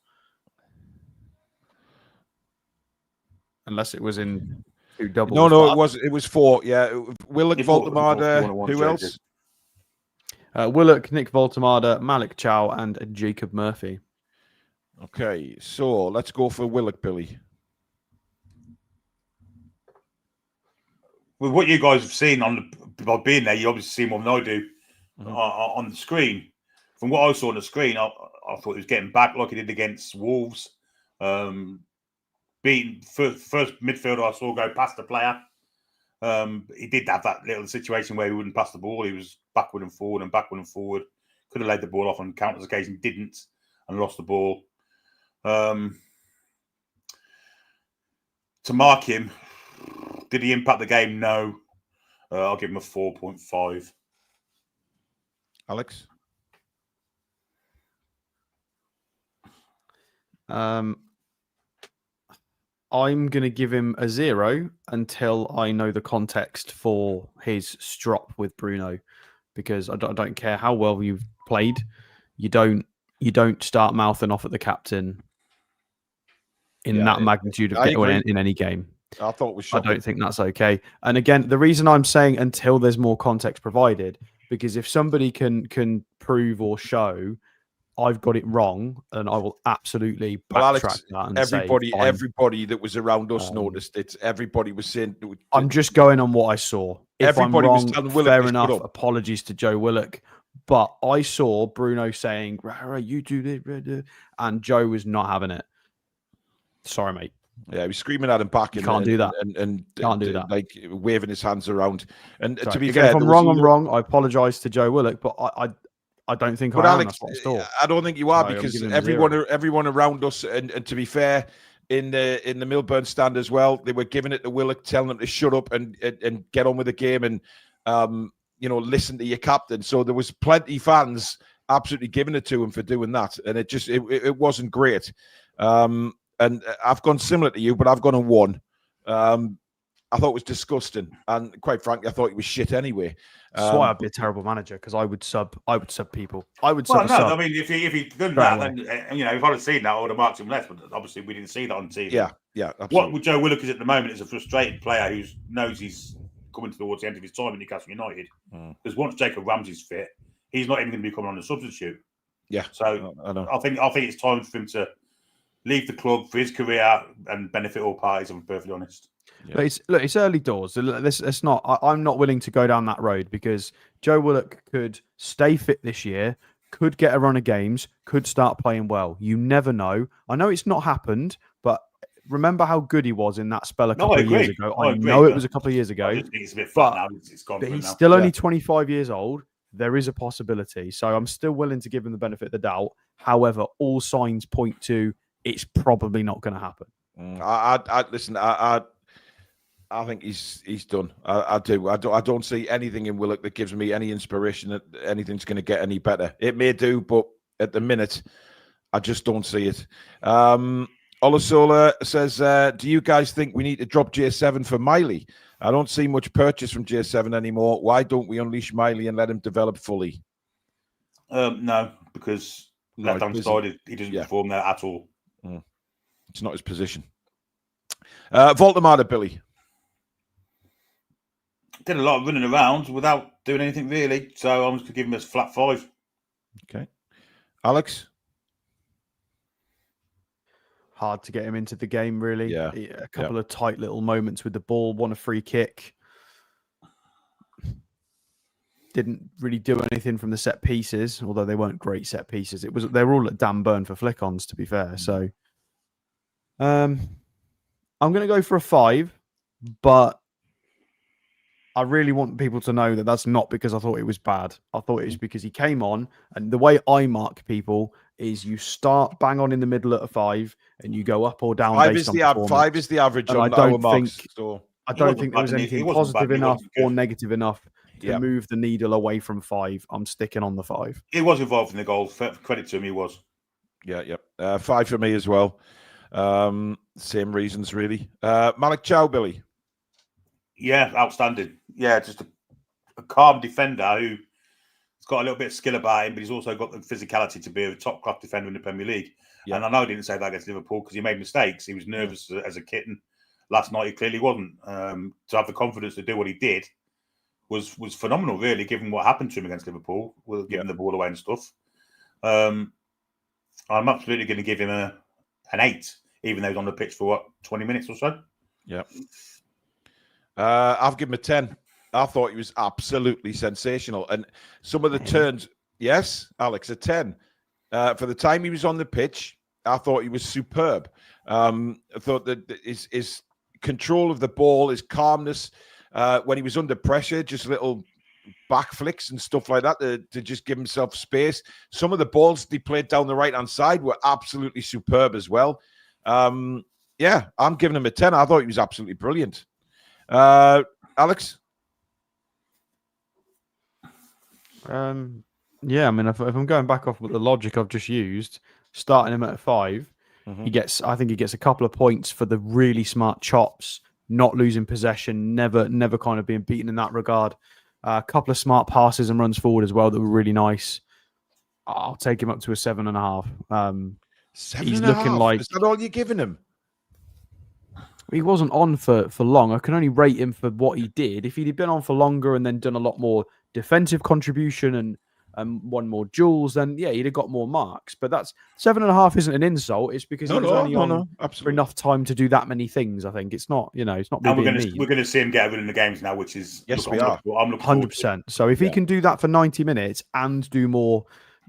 Unless it was in 2 doubles. No, it was 4. Yeah, Willock, Voltemada. Who else? Willock, Nick Voltemada, Malik Chow, and Jacob Murphy. Okay, so let's go for Willock, Billy. With what you guys have seen by being there, you obviously see more than I do on the screen. From what I saw on the screen, I thought he was getting back like he did against Wolves. Beating first midfielder I saw go past the player. He did have that little situation where he wouldn't pass the ball. He was backward and forward and backward and forward. Could have laid the ball off on countless occasions, didn't, and lost the ball. To To mark him, did he impact the game? No. I'll give him a 4.5. Alex? I'm going to give him a 0 until I know the context for his strop with Bruno, because I don't care how well you've played, you don't start mouthing off at the captain in that magnitude of in any game. I thought it was shocking. I don't think that's okay. And again, the reason I'm saying until there's more context provided, because if somebody can prove or show I've got it wrong, and I will absolutely backtrack that. And everybody that was around us noticed it. Everybody was saying. I'm just going on what I saw. If everybody I'm wrong, was telling Willock, fair enough. Apologies to Joe Willock, but I saw Bruno saying, "You do this," and Joe was not having it. Sorry, mate. Yeah, he was screaming at him back. Can't do that. And can't do that. Like waving his hands around. And Sorry. To be Again, fair, if I'm wrong, I'm wrong. I apologise to Joe Willock, but I don't think I am. Alex, That's what I saw. I don't think you are, because everyone around us, and to be fair, in the Milburn stand as well, they were giving it to Willock, telling him to shut up and get on with the game, and listen to your captain. So there was plenty fans absolutely giving it to him for doing that, and it wasn't great. And I've gone similar to you, but I've gone on 1. I thought it was disgusting, and quite frankly, I thought it was shit anyway. That's why I'd be a terrible manager, because I would sub people. I would sub. Well, no, I mean, if he'd done that, then if I'd have seen that, I would have marked him less. But obviously, we didn't see that on TV. Yeah, absolutely. What with Joe Willock is at the moment is a frustrated player who knows he's coming towards the end of his time in Newcastle United. Because once Jacob Ramsey's fit, he's not even going to be coming on a substitute. Yeah. So I think it's time for him to leave the club for his career and benefit all parties, if I'm perfectly honest. Yeah. It's early doors. It's not. I'm not willing to go down that road, because Joe Willock could stay fit this year, could get a run of games, could start playing well. You never know. I know it's not happened, but remember how good he was in that spell a couple of years ago. I know it was a couple of years ago. I just think it's a bit flat now. It's gone. But he's still only 25 years old. There is a possibility. So I'm still willing to give him the benefit of the doubt. However, all signs point to it's probably not going to happen. Listen. I think he's done. I do. I don't see anything in Willock that gives me any inspiration that anything's going to get any better. It may do, but at the minute, I just don't see it. Olasola says, do you guys think we need to drop J7 for Miley? I don't see much purchase from J7 anymore. Why don't we unleash Miley and let him develop fully? No, because left-hand side, he doesn't perform there at all. It's not his position. Voldemar, Billy. Did a lot of running around without doing anything really, so I'm just going to give him a flat 5. Okay. Alex? Hard to get him into the game, really. Yeah. A couple of tight little moments with the ball, won a free kick. Didn't really do anything from the set pieces, although they weren't great set pieces. They were all at Dan Burn for flick-ons, to be fair. So I'm going to go for a 5, but I really want people to know that that's not because I thought it was bad. I thought it was because he came on, and the way I mark people is you start bang on in the middle at a 5 and you go up or down. 5 is the average. And I don't think there was anything positive enough or negative enough to move the needle away from 5. I'm sticking on the 5. He was involved in the goal. Credit to him, he was. Yeah. 5 for me as well. Same reasons, really. Malik Chow, Billy. Yeah, outstanding. Yeah, just a calm defender who's got a little bit of skill about him, but he's also got the physicality to be a top-class defender in the Premier League. Yeah. And I know I didn't say that against Liverpool because he made mistakes. He was nervous as a kitten. Last night, he clearly wasn't. To have the confidence to do what he did was phenomenal, really, given what happened to him against Liverpool, with giving the ball away and stuff. I'm absolutely going to give him an 8, even though he's on the pitch for, 20 minutes or so? Yeah. I've given him a 10. I thought he was absolutely sensational. And some of the turns, yes, Alex, a 10. For the time he was on the pitch, I thought he was superb. I thought that his control of the ball, his calmness, when he was under pressure, just little back flicks and stuff like that to just give himself space. Some of the balls he played down the right-hand side were absolutely superb as well. Yeah, I'm giving him a 10. I thought he was absolutely brilliant. Alex? Yeah, I mean, if I'm going back off with the logic I've just used, starting him at a 5, I think he gets a couple of points for the really smart chops, not losing possession, never kind of being beaten in that regard. A couple of smart passes and runs forward as well that were really nice. I'll take him up to a 7.5. He's looking like... Is that all you're giving him? He wasn't on for long. I can only rate him for what he did. If he'd been on for longer and then done a lot more defensive contribution and won more duels, then yeah, he'd have got more marks. But that's 7.5 isn't an insult. It's because he was only on for enough time to do that many things. I think it's not, it's not. And we're going to see him get a win in the games now, which is we are. I'm looking 100%. So if he can do that for 90 minutes and do more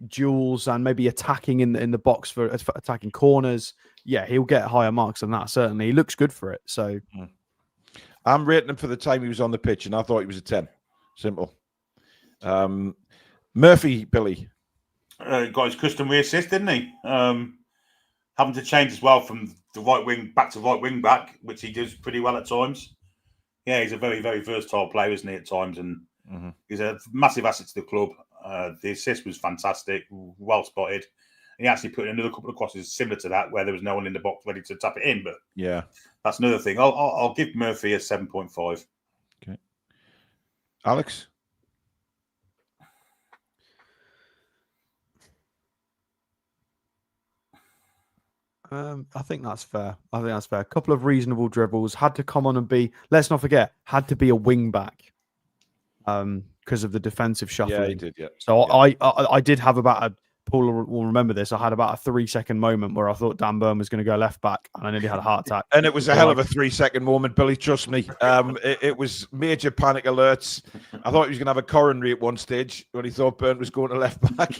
duels and maybe attacking in the box for attacking corners, yeah, he'll get higher marks than that. Certainly, he looks good for it. So I'm rating him for the time he was on the pitch, and I thought he was a 10. Simple. Murphy, Billy. Got his customary assist, didn't he? Having to change as well from the right wing back to right wing back, which he does pretty well at times. Yeah, he's a very, very versatile player, isn't he, at times? And he's a massive asset to the club. The assist was fantastic, well spotted. And he actually put in another couple of crosses similar to that, where there was no one in the box ready to tap it in. But yeah, that's another thing. I'll give Murphy a 7.5. Okay, Alex. I think that's fair. A couple of reasonable dribbles. Had to come on and be, let's not forget, had to be a wing back because of the defensive shuffling. Yeah, he did, yeah. So yeah. I did have about Paul will remember this. I had about a 3-second moment where I thought Dan Burn was going to go left back and I nearly had a heart attack. And it was a hell of a 3-second moment, Billy. Trust me. It was major panic alerts. I thought he was going to have a coronary at one stage when he thought Burn was going to left back.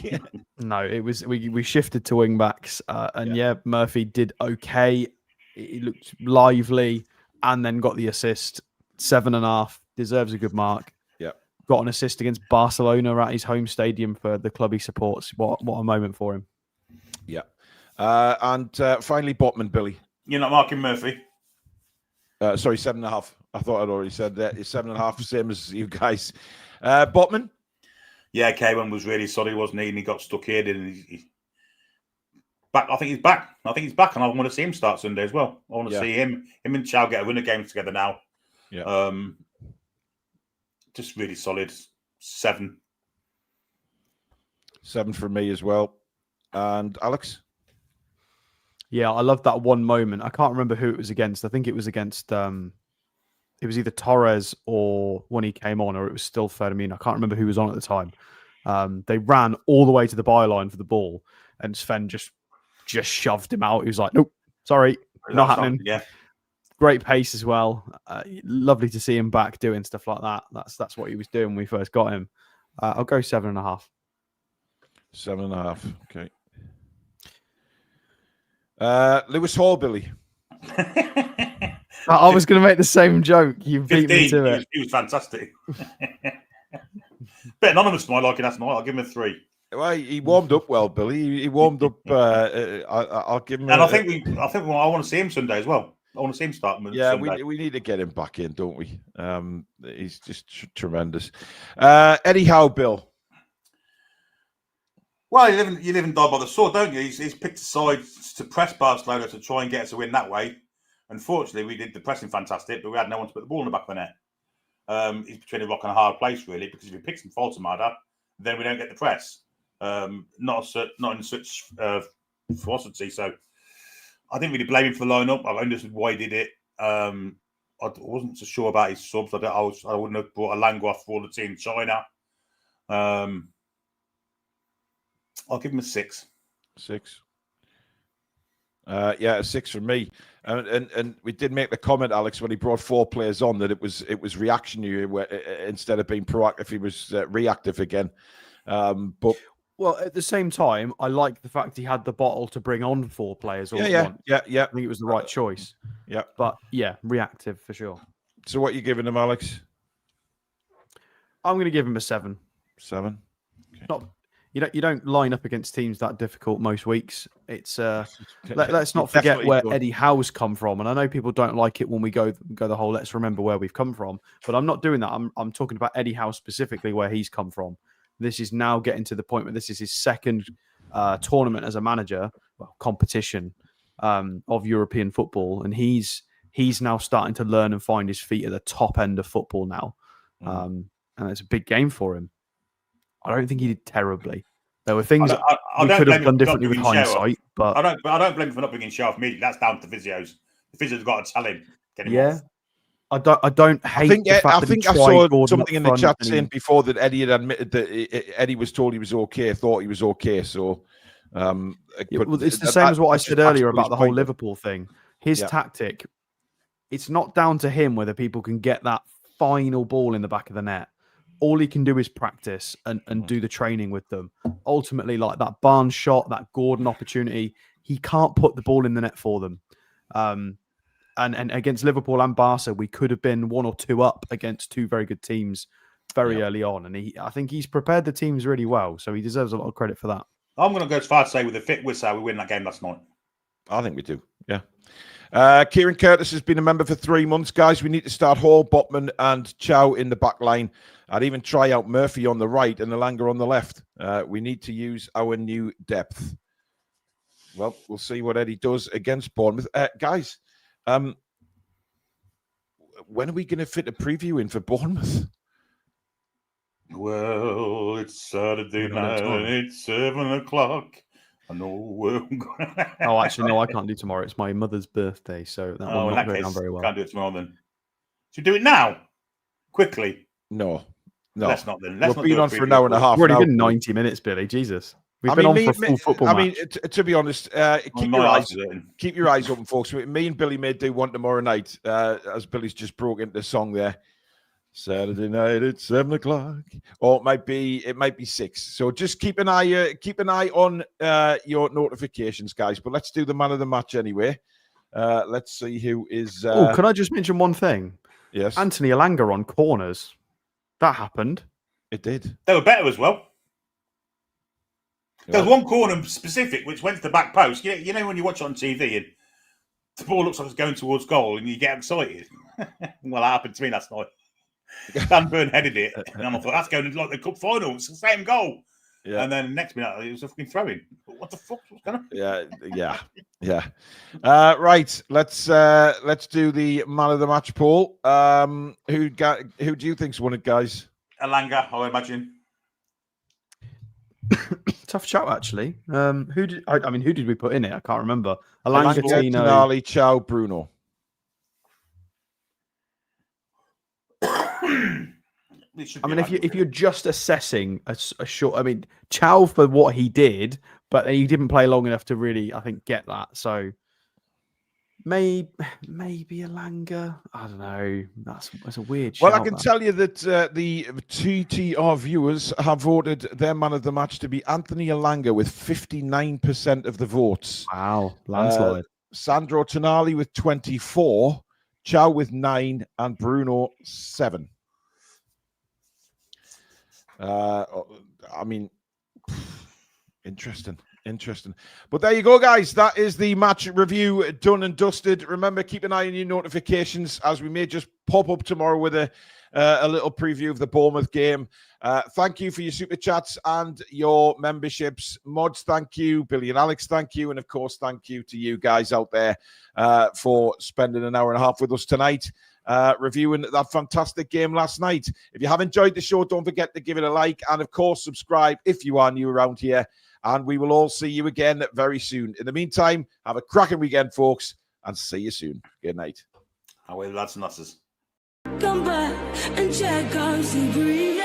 No, it was we shifted to wing backs, and Murphy did okay. He looked lively, and then got the assist. 7.5, deserves a good mark. Yeah, got an assist against Barcelona at his home stadium for the club he supports. What a moment for him. Yeah, and finally Botman, Billy. You're not marking Murphy. Sorry, 7.5. I thought I'd already said that. It's 7.5, same as you guys. Botman. Yeah, K1 was really solid, wasn't he? And he got stuck in, and he's back. I think he's back. And I want to see him start Sunday as well. I want to see him and Chow get a winner games together now. Yeah. Just really solid. 7. 7 for me as well. And Alex? Yeah, I love that one moment. I can't remember who it was against. I think it was against it was either Torres or when he came on, or it was still Firmino. I can't remember who was on at the time. They ran all the way to the byline for the ball, and Sven just shoved him out. He was like, "Nope, sorry, not happening." Yeah, great pace as well. Lovely to see him back doing stuff like that. That's what he was doing when we first got him. I'll go 7.5. 7.5. Okay. Lewis Hall, Billy. I was going to make the same joke. You beat me to it. He was fantastic. Bit anonymous to my liking last night. I'll give him a 3. Well, he warmed up well, Billy. He warmed up. I'll give him. And I think I want to see him Sunday as well. I want to see him start. Yeah, Sunday. we need to get him back in, don't we? He's just tremendous. Eddie Howe, Bill. Well, you live and die by the sword, don't you? He's picked a side to press Barcelona to try and get us a win that way. Unfortunately, we did the pressing fantastic, but we had no one to put the ball in the back of the net. He's between a rock and a hard place, really, because if he picks some fault Armada, then we don't get the press. Not in such ferocity. So I didn't really blame him for the lineup. I understood why he did it. I wasn't so sure about his subs. I wouldn't have brought Elanga off for all the team in China. I'll give him a 6. 6. A 6 from me. And we did make the comment, Alex, when he brought 4 players on, that it was reactionary instead of being proactive. He was reactive again. But at the same time, I like the fact he had the bottle to bring on 4 players. Yeah. I think it was the right choice. Yeah, but reactive for sure. So what are you giving him, Alex? I'm going to give him a 7. 7. Okay. You don't line up against teams that difficult most weeks. It's let's not forget where Eddie Howe's come from, and I know people don't like it when we go the whole let's remember where we've come from, but I'm not doing that. I'm talking about Eddie Howe specifically, where he's come from. This is now getting to the point where this is his second tournament as a manager, competition of European football, and he's now starting to learn and find his feet at the top end of football now, and it's a big game for him. I don't think he did terribly. There were things we could have done differently with hindsight, but I don't blame him for not bringing Shaw off immediately. That's down to the physios. The physios got to tell him. Get him off. I don't hate. I think I saw something in the chat saying before that Eddie had admitted that Eddie was told he was okay, thought he was okay. So, it's the same as what I said earlier about the whole Liverpool thing. His tactic, it's not down to him whether people can get that final ball in the back of the net. All he can do is practice and do the training with them. Ultimately, like that Barnes shot, that Gordon opportunity, he can't put the ball in the net for them. And against Liverpool and Barca, we could have been 1 or 2 up against 2 very good teams very early on. And I think he's prepared the teams really well. So he deserves a lot of credit for that. I'm going to go as far to say with a fit whistle, we win that game last night. I think we do. Yeah. Kieran Curtis has been a member for 3 months. Guys, we need to start Hall, Botman and Chow in the back line. I'd even try out Murphy on the right and Elanga on the left. We need to use our new depth. Well, we'll see what Eddie does against Bournemouth. Guys, when are we going to fit a preview in for Bournemouth? Well, it's Saturday night. It's 7 o'clock. I know we're gonna... Oh, actually, no, I can't do tomorrow. It's my mother's birthday, so that will not go down very well. Can't do it tomorrow then. Should we do it now? Quickly? No. Let's not then. We've been on for an hour and a half. We've already been 90 minutes, Billy. Jesus. We've been on for a full football match. To be honest, keep your eyes open, folks. Me and Billy may do one tomorrow night, as Billy's just broke into the song there. Saturday night at 7 o'clock, or it might be 6. So just keep an eye on your notifications, guys. But let's do the man of the match anyway. Let's see who is. Can I just mention one thing? Yes, Anthony Elanga on corners. That happened. It did. They were better as well. There was one corner specific which went to the back post. You know when you watch it on TV and the ball looks like it's going towards goal and you get excited. Well, that happened to me last night. Dan Burn headed it, and I thought that's going like the cup final. It's the same goal. Yeah. And then next minute it was a fucking throw-in. What the fuck was going on? Yeah. Right, let's do the man of the match poll. Who do you think's won it, guys? Elanga, I imagine. Tough shout, actually. Who did we put in it? I can't remember. Elanga, Tonali, Chow, Bruno. If you're just assessing a short, Chow for what he did, but he didn't play long enough to really, I think, get that. So maybe Elanga. I don't know. That's a weird shout. Well, I can tell you that the TTR viewers have voted their man of the match to be Anthony Elanga with 59% of the votes. Wow, landslide. Sandro Tonali with 24, Chow with 9, and Bruno 7. Interesting. But there you go, guys. That is the match review done and dusted. Remember, keep an eye on your notifications as we may just pop up tomorrow with a little preview of the Bournemouth game. Thank you for your super chats and your memberships. Mods, thank you. Billy and Alex, thank you. And of course, thank you to you guys out there for spending an hour and a half with us tonight. Reviewing that fantastic game last night. If you have enjoyed the show, don't forget to give it a like and, of course, subscribe if you are new around here. And we will all see you again very soon. In the meantime, have a cracking weekend, folks, and see you soon. Good night. Away, lads and lasses. Come back and check out the breeze.